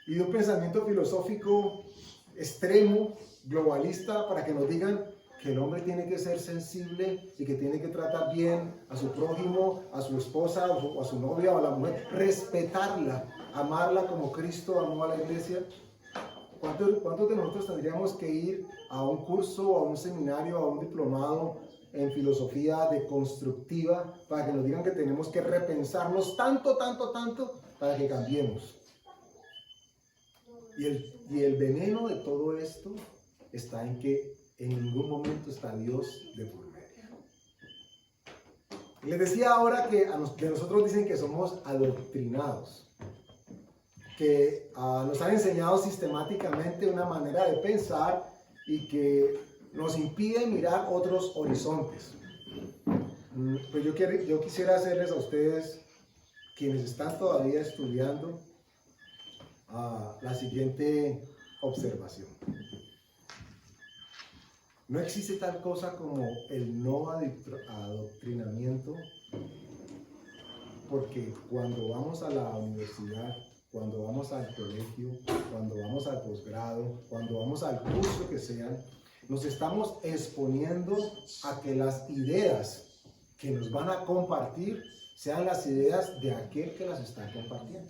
y de un pensamiento filosófico extremo, globalista, para que nos digan que el hombre tiene que ser sensible y que tiene que tratar bien a su prójimo, a su esposa, o a su novia o a la mujer, respetarla, amarla como Cristo amó a la iglesia. ¿Cuántos de nosotros tendríamos que ir a un curso, a un seminario, a un diplomado en filosofía deconstructiva para que nos digan que tenemos que repensarnos tanto para que cambiemos? Y el veneno de todo esto está en que en ningún momento está Dios de por medio. Les decía ahora que de nosotros dicen que somos adoctrinados, que nos han enseñado sistemáticamente una manera de pensar y que nos impide mirar otros horizontes. Pues yo quisiera hacerles a ustedes, quienes están todavía estudiando, la siguiente observación. No existe tal cosa como el no adoctrinamiento, porque cuando vamos a la universidad cuando vamos al colegio, cuando vamos al posgrado, cuando vamos al curso que sea, nos estamos exponiendo a que las ideas que nos van a compartir sean las ideas de aquel que las está compartiendo.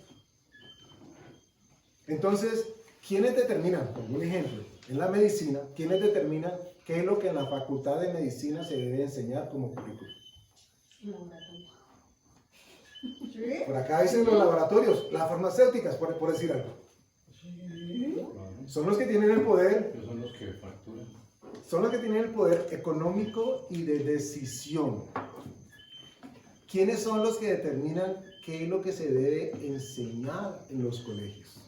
Entonces, ¿quiénes determinan, por un ejemplo, en la medicina, quiénes determinan qué es lo que en la facultad de medicina se debe enseñar como currículum? ¿Sí? Por acá dicen los laboratorios, las farmacéuticas, por decir algo. Son los que tienen el poder, Pero son los que facturan. son los que tienen el poder económico y de decisión. ¿Quiénes son los que determinan qué es lo que se debe enseñar en los colegios?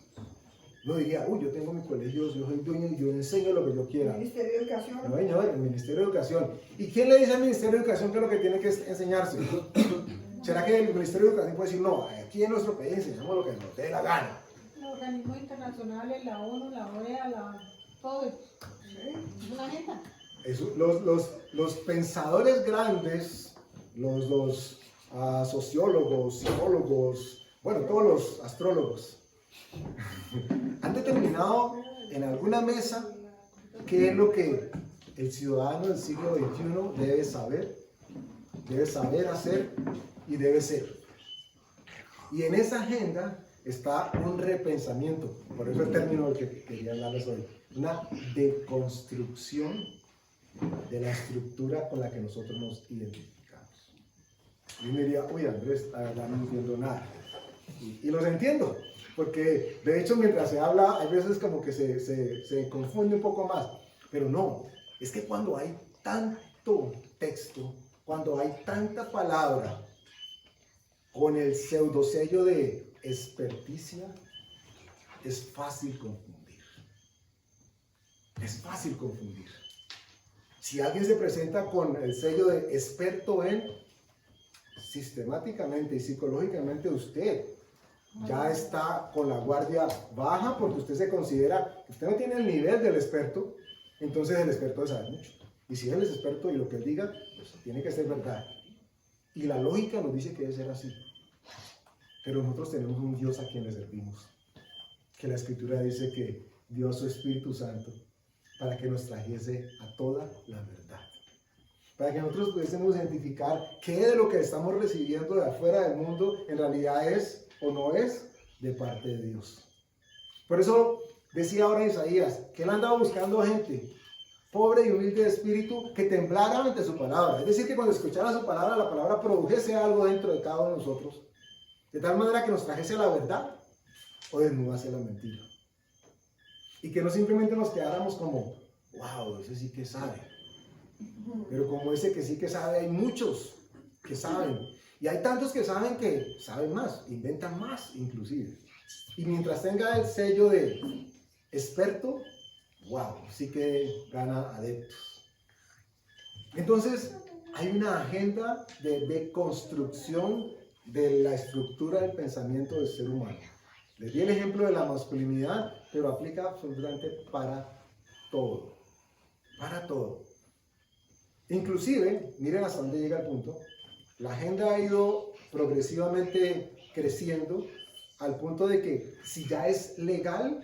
No diría, uy, yo tengo mi colegio, yo soy dueño y yo enseño lo que yo quiera. Ministerio de Educación. No, señor, el Ministerio de Educación. ¿Y quién le dice al Ministerio de Educación qué es lo que tiene que enseñarse? ¿Será que el Ministerio de Educación puede decir, no, aquí en nuestro país enseñamos lo que nos dé la gana? Los organismos internacionales, la ONU, la OEA, todo eso. Es una agenda. Los pensadores grandes, los sociólogos, psicólogos, bueno, todos los astrólogos, han determinado en alguna mesa qué es lo que el ciudadano del siglo XXI debe saber hacer y debe ser. Y en esa agenda está un repensamiento, por eso el término del que quería hablarles hoy, una deconstrucción de la estructura con la que nosotros nos identificamos. Y me diría, uy Andrés, la verdad no entiendo nada. Y los entiendo, porque de hecho mientras se habla hay veces como que se confunde un poco más, pero no, es que cuando hay tanto texto, cuando hay tanta palabra con el pseudosello de experticia, es fácil confundir. Es fácil confundir. Si alguien se presenta con el sello de experto en, sistemáticamente y psicológicamente usted ya está con la guardia baja porque usted se considera que usted no tiene el nivel del experto, entonces el experto debe saber mucho. Y si él es experto y lo que él diga, pues tiene que ser verdad. Y la lógica nos dice que debe ser así. Pero nosotros tenemos un Dios a quien le servimos. Que la Escritura dice que dio a su Espíritu Santo para que nos trajese a toda la verdad. Para que nosotros pudiésemos identificar qué de lo que estamos recibiendo de afuera del mundo en realidad es o no es de parte de Dios. Por eso decía ahora Isaías que él andaba buscando gente pobre y humilde de espíritu que temblara ante su palabra. Es decir, que cuando escuchara su palabra, la palabra produjese algo dentro de cada uno de nosotros. De tal manera que nos trajese la verdad o desnudase la mentira. Y que no simplemente nos quedáramos como, wow, ese sí que sabe. Pero como ese que sí que sabe, hay muchos que saben. Y hay tantos que saben más, inventan más inclusive. Y mientras tenga el sello de experto, wow, sí que gana adeptos. Entonces, hay una agenda de deconstrucción de la estructura del pensamiento del ser humano. Les di el ejemplo de la masculinidad, pero aplica absolutamente para todo. Para todo. Inclusive, miren hasta dónde llega el punto, la agenda ha ido progresivamente creciendo al punto de que si ya es legal,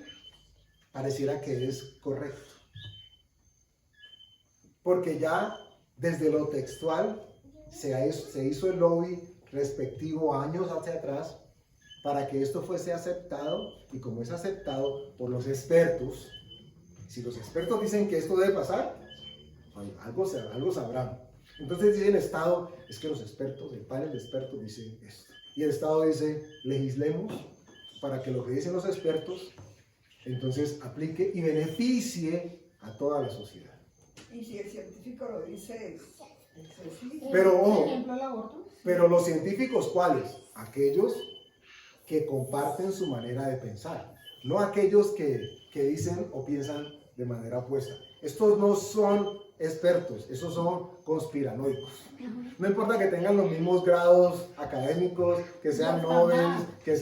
pareciera que es correcto. Porque ya desde lo textual se hizo el lobby respectivo años hacia atrás para que esto fuese aceptado, y como es aceptado por los expertos, si los expertos dicen que esto debe pasar, algo sabrán. Entonces dice el Estado, es que los expertos, el panel de expertos dice esto. Y el Estado dice, legislemos para que lo que dicen los expertos, entonces aplique y beneficie a toda la sociedad. Y si el científico lo dice, sí. Pero Por ojo, ejemplo, el aborto. pero los científicos, ¿cuáles? Aquellos que comparten su manera de pensar, no aquellos que dicen o piensan de manera opuesta. Estos no son expertos, esos son conspiranoicos. No importa que tengan los mismos grados académicos, que sean Nobel,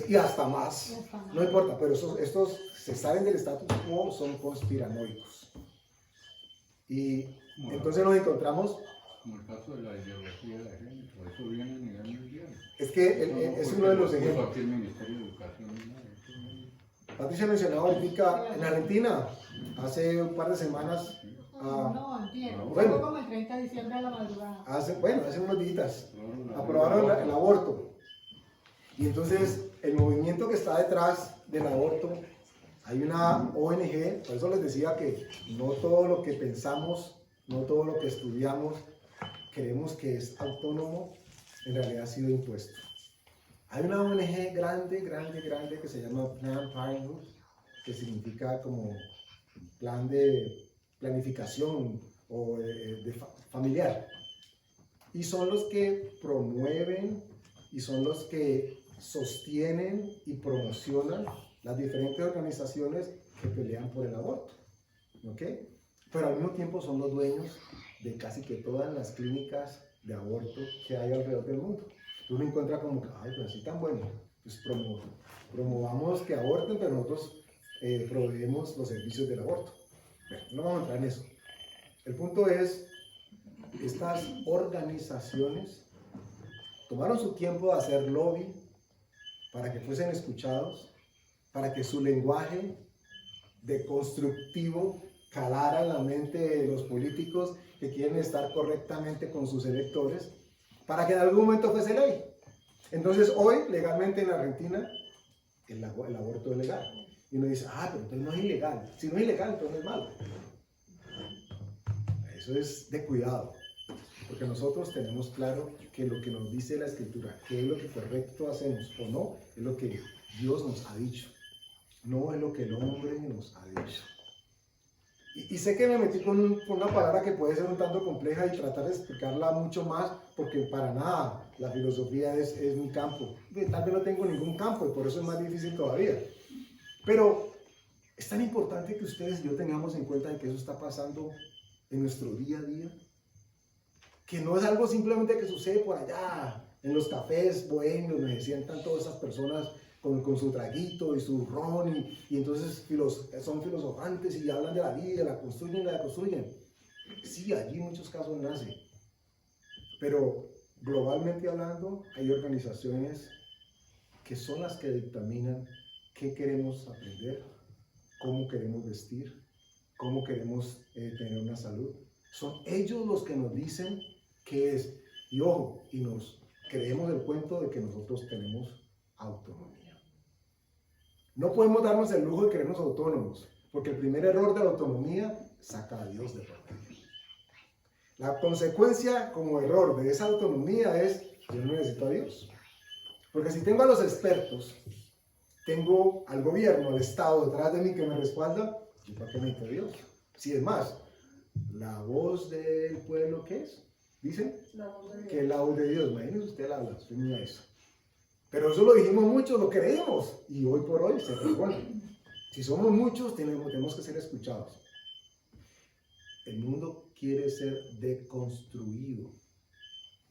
y hasta más. No importa, pero estos se salen del status quo, son conspiranoicos. Y entonces nos encontramos Como el caso de la ideología de género, eso viene a nivel mundial. Es que es uno de los ejemplos. Aquí el Ministerio de Educación, ¿no? Patricia mencionaba ahorita en Argentina, hace un par de semanas, No, entiendo. bueno. Fue como el 30 de diciembre a la madrugada. hace unos días, aprobaron el aborto. Y entonces el movimiento que está detrás del aborto, hay una ONG, por eso les decía que no todo lo que pensamos, no todo lo que estudiamos, creemos que es autónomo, en realidad ha sido impuesto. Hay una ONG grande que se llama Planned Parenthood, que significa como plan de planificación o familiar. Y son los que promueven y son los que sostienen y promocionan las diferentes organizaciones que pelean por el aborto. ¿Ok? Pero al mismo tiempo son los dueños de casi que todas las clínicas de aborto que hay alrededor del mundo. Uno encuentra como que, ay, pero así tan bueno, pues promovamos que aborten, pero nosotros proveemos los servicios del aborto. Bueno, no vamos a entrar en eso. El punto es, estas organizaciones tomaron su tiempo de hacer lobby para que fuesen escuchados, para que su lenguaje deconstructivo calara en la mente de los políticos que quieren estar correctamente con sus electores, para que en algún momento fuese ley. Entonces hoy, legalmente en Argentina, el aborto es legal. Y uno dice, pero entonces no es ilegal. Si no es ilegal, entonces no es malo. Eso es de cuidado. Porque nosotros tenemos claro que lo que nos dice la Escritura, que es lo que correcto hacemos o no, es lo que Dios nos ha dicho. No es lo que el hombre nos ha dicho. Y sé que me metí con una palabra que puede ser un tanto compleja y tratar de explicarla mucho más, porque para nada la filosofía es mi campo. Tal vez no tengo ningún campo y por eso es más difícil todavía. Pero es tan importante que ustedes y yo tengamos en cuenta de que eso está pasando en nuestro día a día, que no es algo simplemente que sucede por allá, en los cafés bohemios, donde se sientan todas esas personas con su traguito y su ron, y entonces son filosofantes y hablan de la vida, la construyen. Sí, allí en muchos casos nace. Pero globalmente hablando, hay organizaciones que son las que dictaminan qué queremos aprender, cómo queremos vestir, cómo queremos tener una salud. Son ellos los que nos dicen qué es. Y ojo, y nos creemos el cuento de que nosotros tenemos autonomía. No podemos darnos el lujo de creernos autónomos, porque el primer error de la autonomía saca a Dios de por medio. La consecuencia como error de esa autonomía es, yo no necesito a Dios. Porque si tengo a los expertos, tengo al gobierno, al Estado detrás de mí que me respalda, ¿y para qué necesito a Dios? Si es más, la voz del pueblo, ¿qué es? Dicen que es la voz de Dios. Imagínense usted la blasfemia de eso. Pero eso lo dijimos muchos, lo creímos, y hoy por hoy se repone. Si somos muchos, tenemos que ser escuchados. El mundo quiere ser deconstruido.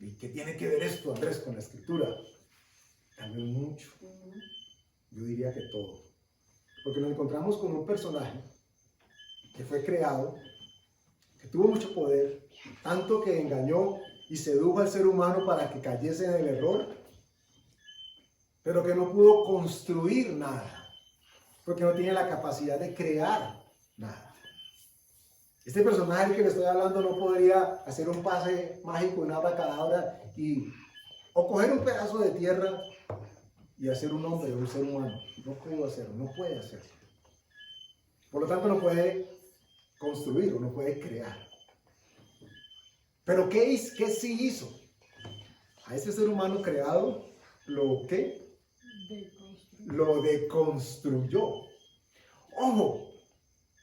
¿Y qué tiene que ver esto, Andrés, con la Escritura? También mucho. Yo diría que todo. Porque nos encontramos con un personaje que fue creado, que tuvo mucho poder, tanto que engañó y sedujo al ser humano para que cayese en el error, pero que no pudo construir nada, porque no tiene la capacidad de crear nada. Este personaje del que le estoy hablando no podría hacer un pase mágico, una abracadabra, o coger un pedazo de tierra y hacer un hombre o un ser humano. No pudo hacerlo, no puede hacerlo. Por lo tanto, no puede construir o no puede crear. Pero ¿qué sí hizo? A ese ser humano creado, lo deconstruyó. Ojo,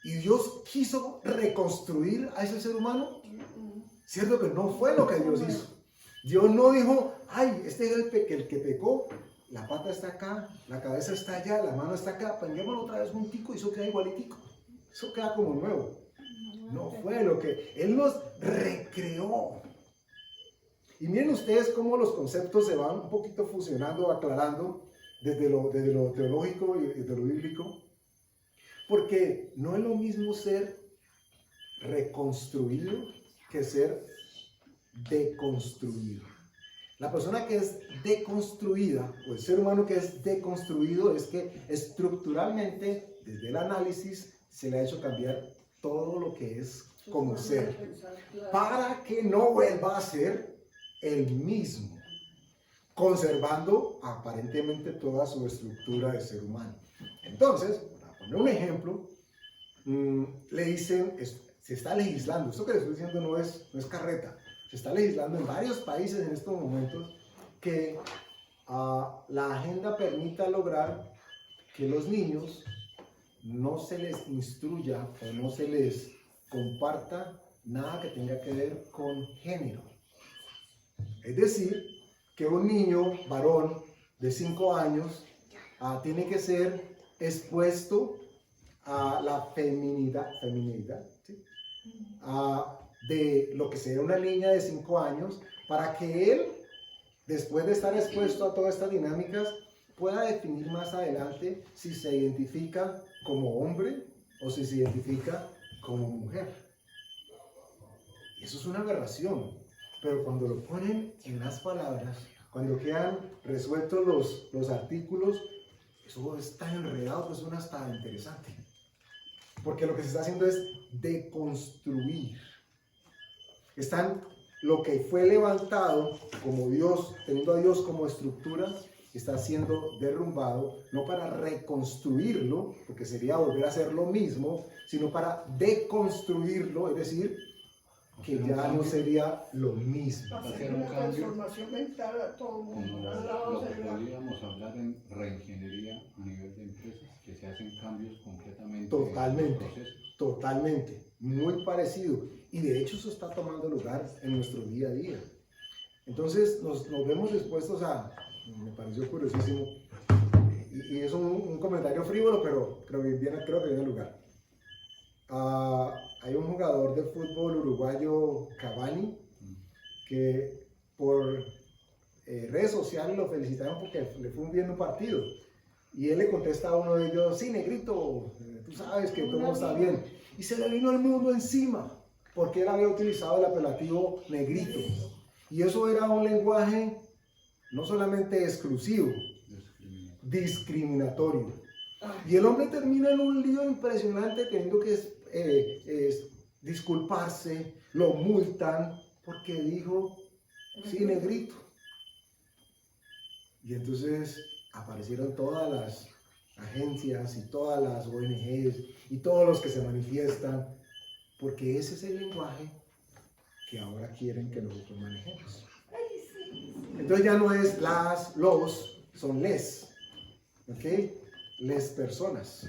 ¿y Dios quiso reconstruir a ese ser humano? Cierto que no fue lo que Dios hizo. Dios no dijo, este es el que pecó, la pata está acá, la cabeza está allá, la mano está acá, pongámoslo otra vez juntico y eso queda igualitico. Eso queda como nuevo. No fue lo que Él nos recreó. Y miren ustedes cómo los conceptos se van un poquito fusionando, aclarando desde lo teológico y desde lo bíblico. Porque no es lo mismo ser reconstruido que ser deconstruido. La persona que es deconstruida, o el ser humano que es deconstruido, es que estructuralmente, desde el análisis, se le ha hecho cambiar todo lo que es como ser, para que no vuelva a ser el mismo, conservando aparentemente toda su estructura de ser humano. Entonces, para poner un ejemplo, le dicen, se está legislando, esto que les estoy diciendo no es carreta, se está legislando en varios países en estos momentos que la agenda permita lograr que los niños no se les instruya o no se les comparta nada que tenga que ver con género. Es decir, que un niño varón de 5 años tiene que ser expuesto a la feminidad, ¿sí? De lo que sería una niña de 5 años, para que él, después de estar expuesto a todas estas dinámicas, pueda definir más adelante si se identifica como hombre o si se identifica como mujer. Y eso es una aberración, pero cuando lo ponen en las palabras, cuando quedan resueltos los artículos, eso es tan enredado que suena hasta interesante. Porque lo que se está haciendo es deconstruir. Lo que fue levantado como Dios, teniendo a Dios como estructura, está siendo derrumbado, no para reconstruirlo, porque sería volver a hacer lo mismo, sino para deconstruirlo, es decir, que ya no sería lo mismo. Hacer una transformación mental a todo el mundo. Lo que podríamos hablar en reingeniería a nivel de empresas, que se hacen cambios completamente. Totalmente, muy parecido. Y de hecho eso está tomando lugar en nuestro día a día. Entonces nos vemos dispuestos me pareció curiosísimo, y es un comentario frívolo, pero creo que viene al lugar. Hay un jugador de fútbol uruguayo, Cavani, que por redes sociales lo felicitaron porque le fue bien un partido. Y él le contesta a uno de ellos: sí, negrito, tú sabes que todo está bien. Y se le vino el mundo encima, porque él había utilizado el apelativo negrito. Y eso era un lenguaje no solamente exclusivo, discriminatorio. Y el hombre termina en un lío impresionante, teniendo que disculparse, lo multan porque dijo: sí, negrito. Y entonces aparecieron todas las agencias y todas las ONGs y todos los que se manifiestan, porque ese es el lenguaje que ahora quieren que nosotros manejemos. Entonces ya no es los, son les, ¿ok? Les personas.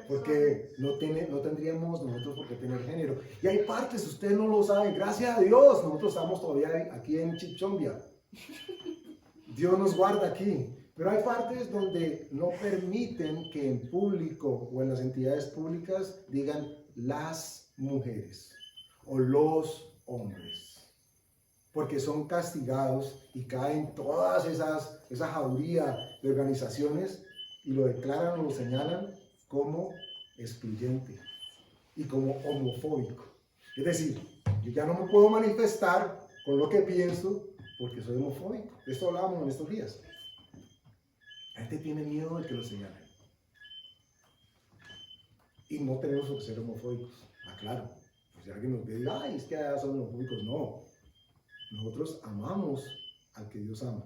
Porque no tendríamos nosotros por qué tener género. Y hay partes, ustedes no lo saben, gracias a Dios, nosotros estamos todavía aquí en Chichombia. Dios nos guarda aquí. Pero hay partes donde no permiten que en público o en las entidades públicas digan las mujeres o los hombres, porque son castigados y caen todas esa jauría de organizaciones y lo declaran o lo señalan como excluyente y como homofóbico. Es decir, yo ya no me puedo manifestar con lo que pienso porque soy homofóbico. De esto hablábamos en estos días. La gente tiene miedo de que lo señalen. Y no tenemos que ser homofóbicos. Claro. Pues si alguien nos ve y dice: ay, es que allá son homofóbicos. No. Nosotros amamos al que Dios ama.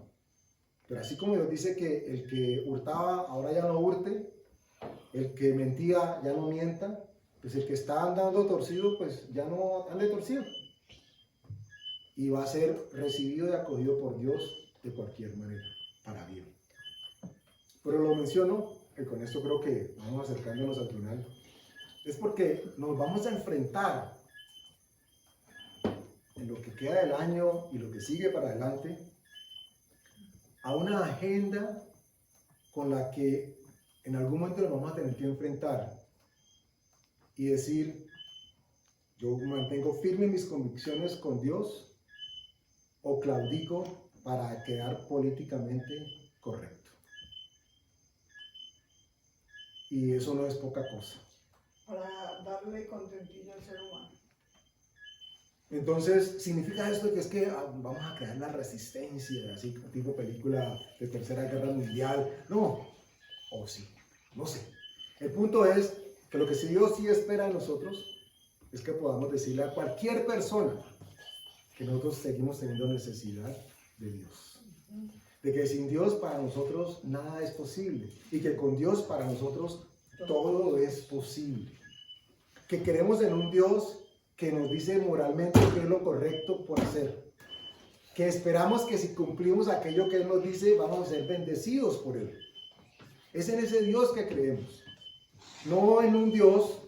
Pero así como Dios dice que el que hurtaba ahora ya no hurte, el que mentía ya no mienta, pues el que está andando torcido, pues ya no ande torcido. Y va a ser recibido y acogido por Dios de cualquier manera, para bien. Pero lo menciono, y con esto creo que vamos acercándonos al final, es porque nos vamos a enfrentar en lo que queda del año y lo que sigue para adelante a una agenda con la que en algún momento nos vamos a tener que enfrentar y decir: yo mantengo firme mis convicciones con Dios o claudico para quedar políticamente correcto. Y eso no es poca cosa. Para darle contentillo al ser humano. Entonces, ¿significa esto que es que vamos a crear la resistencia, así tipo película de Tercera Guerra Mundial? No, o sí, no sé. El punto es que lo que Dios sí espera de nosotros es que podamos decirle a cualquier persona que nosotros seguimos teniendo necesidad de Dios. De que sin Dios para nosotros nada es posible y que con Dios para nosotros todo es posible. Que creemos en un Dios que nos dice moralmente qué es lo correcto por hacer. Que esperamos que si cumplimos aquello que Él nos dice, vamos a ser bendecidos por Él. Es en ese Dios que creemos. No en un Dios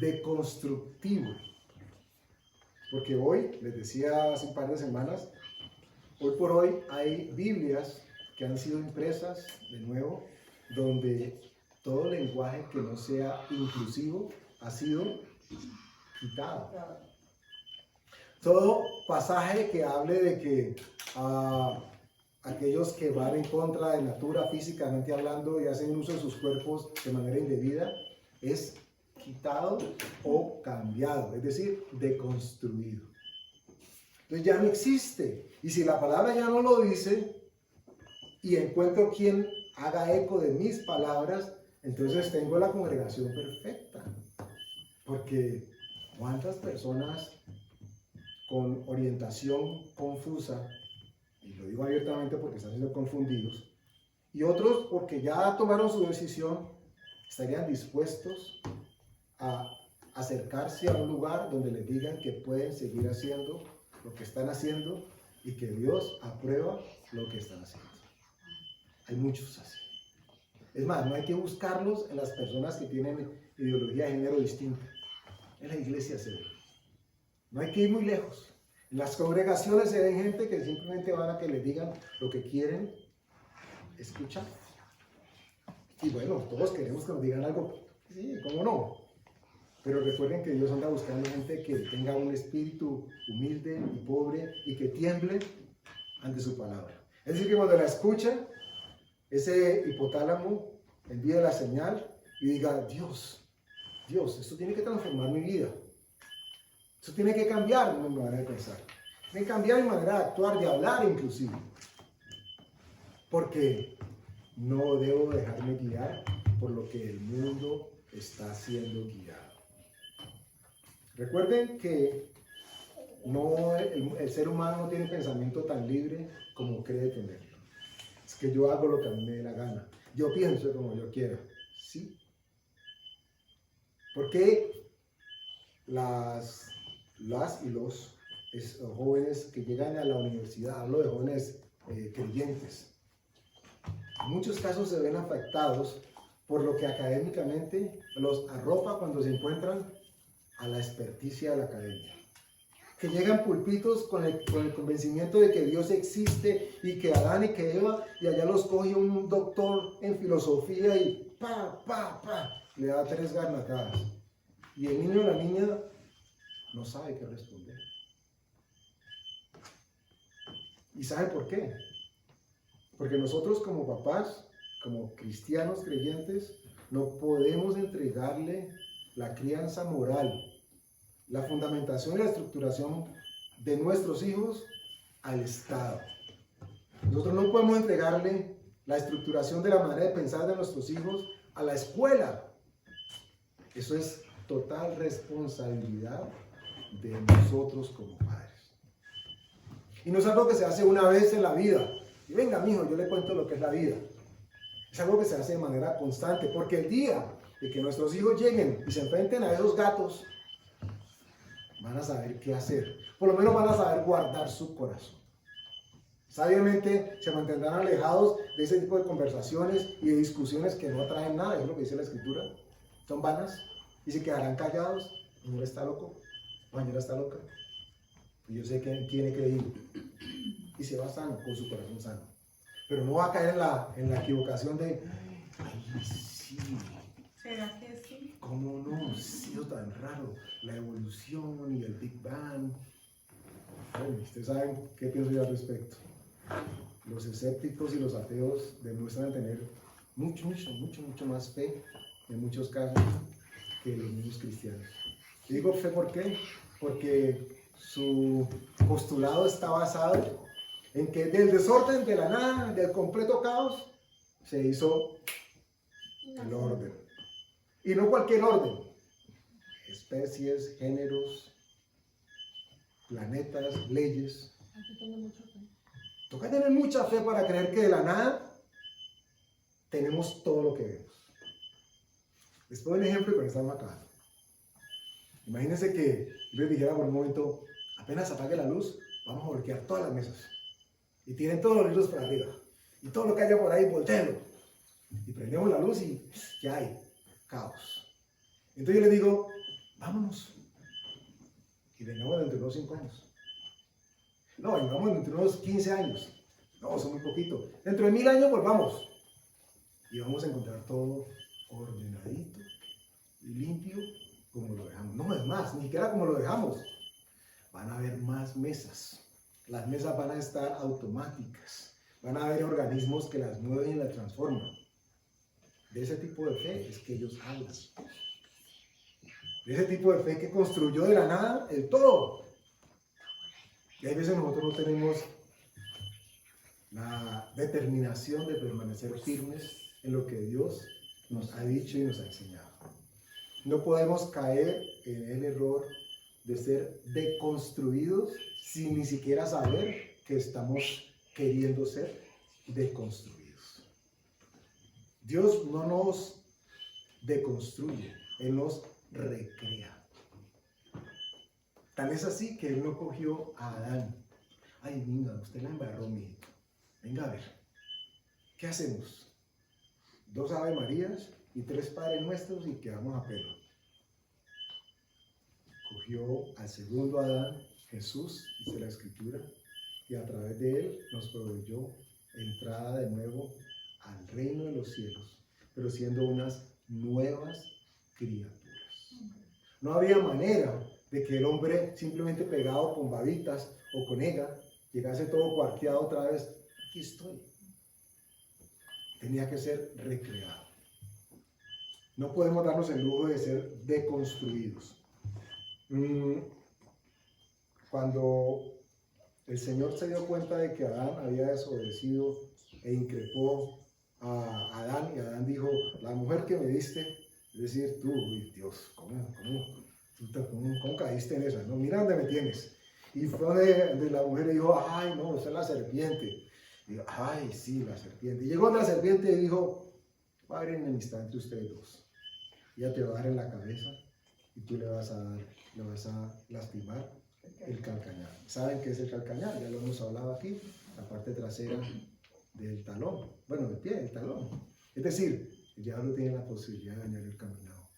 deconstructivo. Porque hoy, les decía hace un par de semanas, hoy por hoy hay Biblias que han sido impresas de nuevo, donde todo lenguaje que no sea inclusivo ha sido quitado. Todo pasaje que hable de que aquellos que van en contra de natura físicamente hablando y hacen uso de sus cuerpos de manera indebida es quitado o cambiado, es decir, deconstruido. Entonces ya no existe. Y si la palabra ya no lo dice y encuentro quien haga eco de mis palabras, entonces tengo la congregación perfecta. Porque ¿cuántas personas con orientación confusa, y lo digo abiertamente porque están siendo confundidos, y otros porque ya tomaron su decisión, estarían dispuestos a acercarse a un lugar donde les digan que pueden seguir haciendo lo que están haciendo y que Dios aprueba lo que están haciendo? Hay muchos así. Es más, no hay que buscarlos en las personas que tienen ideología de género distinta. En la iglesia se ve. No hay que ir muy lejos. En las congregaciones se ven gente que simplemente van a que les digan lo que quieren escuchar. Y bueno, todos queremos que nos digan algo. Sí, ¿cómo no? Pero recuerden que Dios anda buscando gente que tenga un espíritu humilde y pobre y que tiemble ante su palabra. Es decir, que cuando la escucha, ese hipotálamo envíe la señal y diga: Dios, esto tiene que transformar mi vida. Esto tiene que cambiar mi manera de pensar. Tiene que cambiar mi manera de actuar, de hablar inclusive. Porque no debo dejarme guiar por lo que el mundo está siendo guiado. Recuerden que el ser humano no tiene pensamiento tan libre como cree tenerlo. Es que yo hago lo que a mí me dé la gana. Yo pienso como yo quiera. ¿Sí? ¿Por qué las y los jóvenes que llegan a la universidad, hablo de jóvenes creyentes, en muchos casos se ven afectados por lo que académicamente los arropa cuando se encuentran a la experticia de la academia? Que llegan pulpitos con el convencimiento de que Dios existe y que Adán y que Eva, y allá los coge un doctor en filosofía y le da 3 garnatadas. Y el niño o la niña no sabe qué responder. ¿Y saben por qué? Porque nosotros como papás, como cristianos creyentes, no podemos entregarle la crianza moral, la fundamentación y la estructuración de nuestros hijos al Estado. Nosotros no podemos entregarle la estructuración de la manera de pensar de nuestros hijos a la escuela. Eso es total responsabilidad de nosotros como padres. Y no es algo que se hace una vez en la vida. Y venga, mijo, yo le cuento lo que es la vida. Es algo que se hace de manera constante, porque el día de que nuestros hijos lleguen y se enfrenten a esos gatos, van a saber qué hacer. Por lo menos van a saber guardar su corazón. Sabiamente se mantendrán alejados de ese tipo de conversaciones y de discusiones que no traen nada. Es lo que dice la Escritura. Son vanas y se quedarán callados. ¿Señor está loco? ¿Señora está loca? Y yo sé que tiene que ir. Y se va sano, con su corazón sano. Pero no va a caer en la equivocación de: ay, sí. ¿Será que sí? ¿Cómo no? Ha sido tan raro. La evolución y el Big Bang. Bueno, ustedes saben qué pienso yo al respecto. Los escépticos y los ateos demuestran tener mucho más fe en muchos casos que los mismos cristianos. Y digo fe, ¿por qué? Porque Su postulado está basado en que del desorden, de la nada, del completo caos, se hizo el orden. Y no cualquier orden. Especies, géneros, planetas, leyes. Aquí tengo mucho fe. Toca tener mucha fe para creer que de la nada tenemos todo lo que vemos. Les pongo un ejemplo y con esta acabando. Imagínense que yo les dijera por un momento, apenas apague la luz, vamos a voltear todas las mesas. Y tienen todos los libros para arriba. Y todo lo que haya por ahí, volteenlo. Y prendemos la luz y ya hay caos. Entonces yo les digo, vámonos. Y vengamos dentro de unos 5 años. No, vengamos dentro de unos 15 años. No, son muy poquito. Dentro de 1000 años volvamos. Y vamos a encontrar todo ordenadito y limpio como lo dejamos. No, es más, ni siquiera como lo dejamos. Van a haber más mesas. Las mesas van a estar automáticas. Van a haber organismos que las mueven y las transforman. De ese tipo de fe es que ellos hablan. De ese tipo de fe que construyó de la nada el todo. Y hay veces nosotros no tenemos la determinación de permanecer firmes en lo que Dios nos ha dicho y nos ha enseñado. No podemos caer en el error de ser deconstruidos sin ni siquiera saber que estamos queriendo ser deconstruidos. Dios no nos deconstruye, Él nos recrea. Tan es así que Él no cogió a Adán. Ay, venga, usted la embarró, mijito. Venga a ver, ¿qué hacemos? 2 Ave Marías y 3 Padres Nuestros y quedamos a pelo. Cogió al segundo Adán, Jesús, dice la Escritura, y a través de él nos proveyó entrada de nuevo al reino de los cielos, pero siendo unas nuevas criaturas. No había manera de que el hombre simplemente pegado con babitas o con ega llegase todo cuarteado otra vez. Aquí estoy. Tenía que ser recreado. No podemos darnos el lujo de ser deconstruidos. Cuando el Señor se dio cuenta de que Adán había desobedecido e increpó a Adán, y Adán dijo, la mujer que me diste, es decir, tú, uy, Dios, ¿cómo caíste en esa? No, mira dónde me tienes. Y fue de la mujer y dijo, ay, no, esa es la serpiente. Y dijo, ay, sí, la serpiente. Y llegó la serpiente y dijo, va a haber enemistad entre ustedes dos. Ella te va a dar en la cabeza y tú le vas a lastimar el calcañar. ¿Saben qué es el calcañar? Ya lo hemos hablado aquí, la parte trasera del talón. Bueno, del pie, del talón. Es decir, el diablo tiene la posibilidad de dañar el caminado.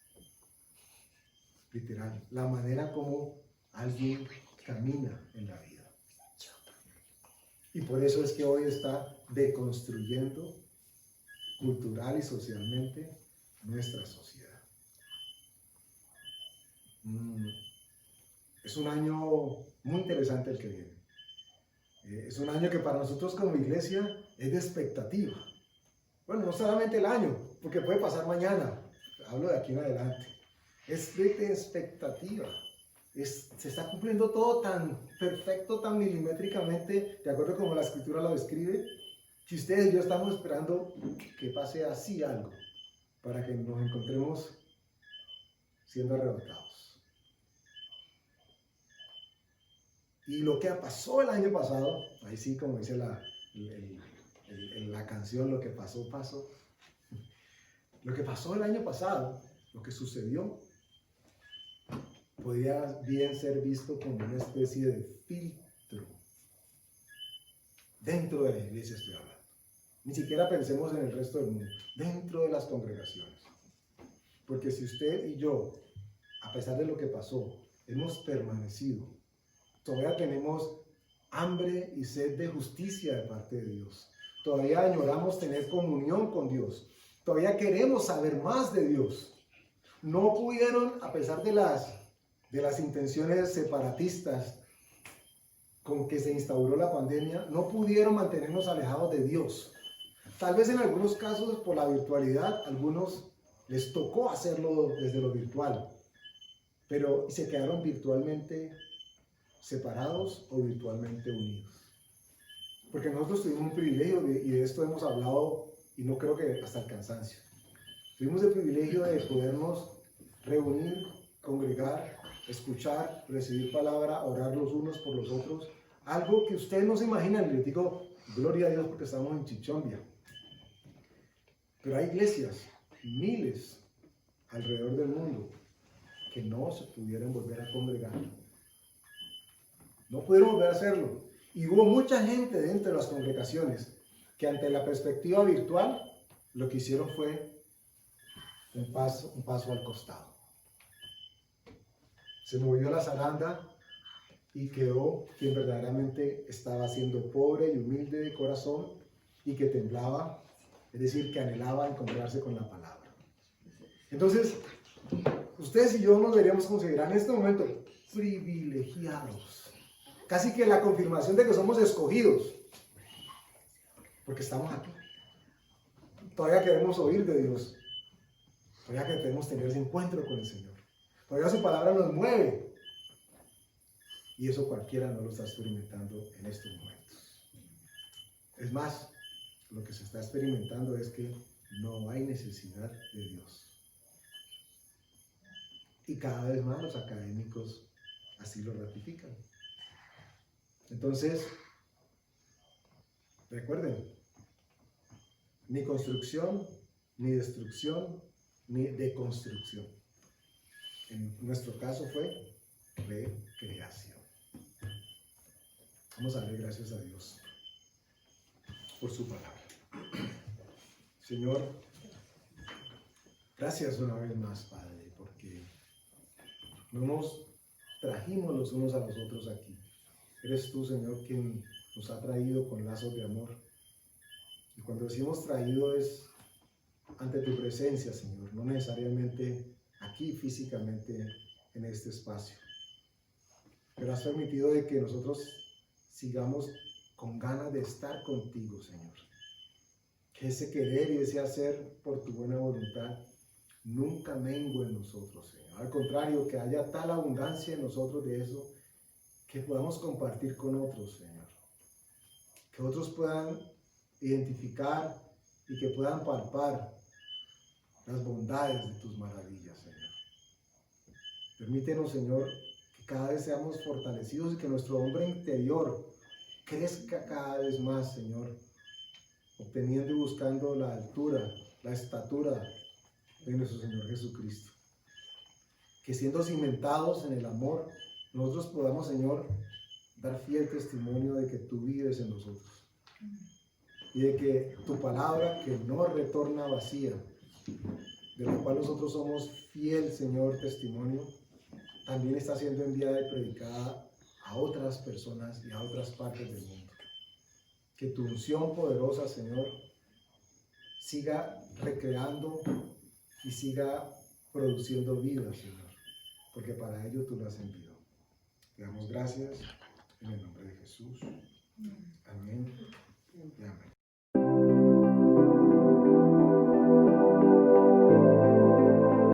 Literal, la manera como alguien camina en la vida. Y por eso es que hoy está deconstruyendo cultural y socialmente nuestra sociedad. Es un año muy interesante el que viene. Es un año que para nosotros como iglesia es de expectativa. Bueno, no solamente el año, porque puede pasar mañana. Hablo de aquí en adelante. Es de expectativa. Se está cumpliendo todo tan perfecto, tan milimétricamente, de acuerdo como la Escritura lo describe, que ustedes y yo estamos esperando que pase así algo, para que nos encontremos siendo arrebatados. Y lo que pasó el año pasado, ahí sí, como dice la canción, lo que pasó, pasó. Lo que pasó el año pasado, lo que sucedió, podría bien ser visto como una especie de filtro dentro de la iglesia, estoy hablando. Ni siquiera pensemos en el resto del mundo, dentro de las congregaciones. Porque si usted y yo, a pesar de lo que pasó, hemos permanecido, todavía tenemos hambre y sed de justicia de parte de Dios. Todavía añoramos tener comunión con Dios. Todavía queremos saber más de Dios. No pudieron, a pesar de las intenciones separatistas con que se instauró la pandemia, no pudieron mantenernos alejados de Dios. Tal vez en algunos casos por la virtualidad, a algunos les tocó hacerlo desde lo virtual, pero se quedaron virtualmente separados o virtualmente unidos. Porque nosotros tuvimos un privilegio, y de esto hemos hablado, y no creo que hasta el cansancio. Tuvimos el privilegio de podernos reunir, congregar, escuchar, recibir palabra, orar los unos por los otros. Algo que ustedes no se imaginan, y les digo, gloria a Dios porque estamos en Chichombia. Pero hay iglesias, miles, alrededor del mundo, que no se pudieron volver a congregar. No pudieron volver a hacerlo. Y hubo mucha gente dentro de las congregaciones que ante la perspectiva virtual, lo que hicieron fue un paso al costado. Se movió la zaranda y quedó quien verdaderamente estaba siendo pobre y humilde de corazón y que temblaba, es decir, que anhelaba encontrarse con la palabra. Entonces, ustedes y yo nos deberíamos considerar en este momento privilegiados. Casi que la confirmación de que somos escogidos, porque estamos aquí. Todavía queremos oír de Dios. Todavía queremos tener ese encuentro con el Señor. Todavía su palabra nos mueve. Y eso cualquiera no lo está experimentando en estos momentos. Es más, lo que se está experimentando es que no hay necesidad de Dios. Y cada vez más los académicos así lo ratifican. Entonces, recuerden, ni construcción, ni destrucción, ni deconstrucción. En nuestro caso fue recreación. Vamos a darle gracias a Dios por su palabra. Señor, gracias una vez más, Padre, porque no nos trajimos los unos a los otros aquí. Eres tú, Señor, quien nos ha traído con lazos de amor. Y cuando decimos traído es ante tu presencia, Señor, no necesariamente aquí físicamente en este espacio. Pero has permitido de que nosotros sigamos con ganas de estar contigo, Señor. Que ese querer y ese hacer por tu buena voluntad nunca mengue en nosotros, Señor. Al contrario, que haya tal abundancia en nosotros de eso, que podamos compartir con otros, Señor. Que otros puedan identificar y que puedan palpar las bondades de tus maravillas, Señor. Permítenos, Señor, que cada vez seamos fortalecidos y que nuestro hombre interior crezca cada vez más, Señor, obteniendo y buscando la altura, la estatura de nuestro Señor Jesucristo. Que siendo cimentados en el amor, nosotros podamos, Señor, dar fiel testimonio de que tú vives en nosotros. Y de que tu palabra, que no retorna vacía, de la cual nosotros somos fiel, Señor, testimonio, también está siendo enviada y predicada a otras personas y a otras partes del mundo. Que tu unción poderosa, Señor, siga recreando y siga produciendo vida, Señor, porque para ello tú lo has enviado. Te damos gracias en el nombre de Jesús. Amén.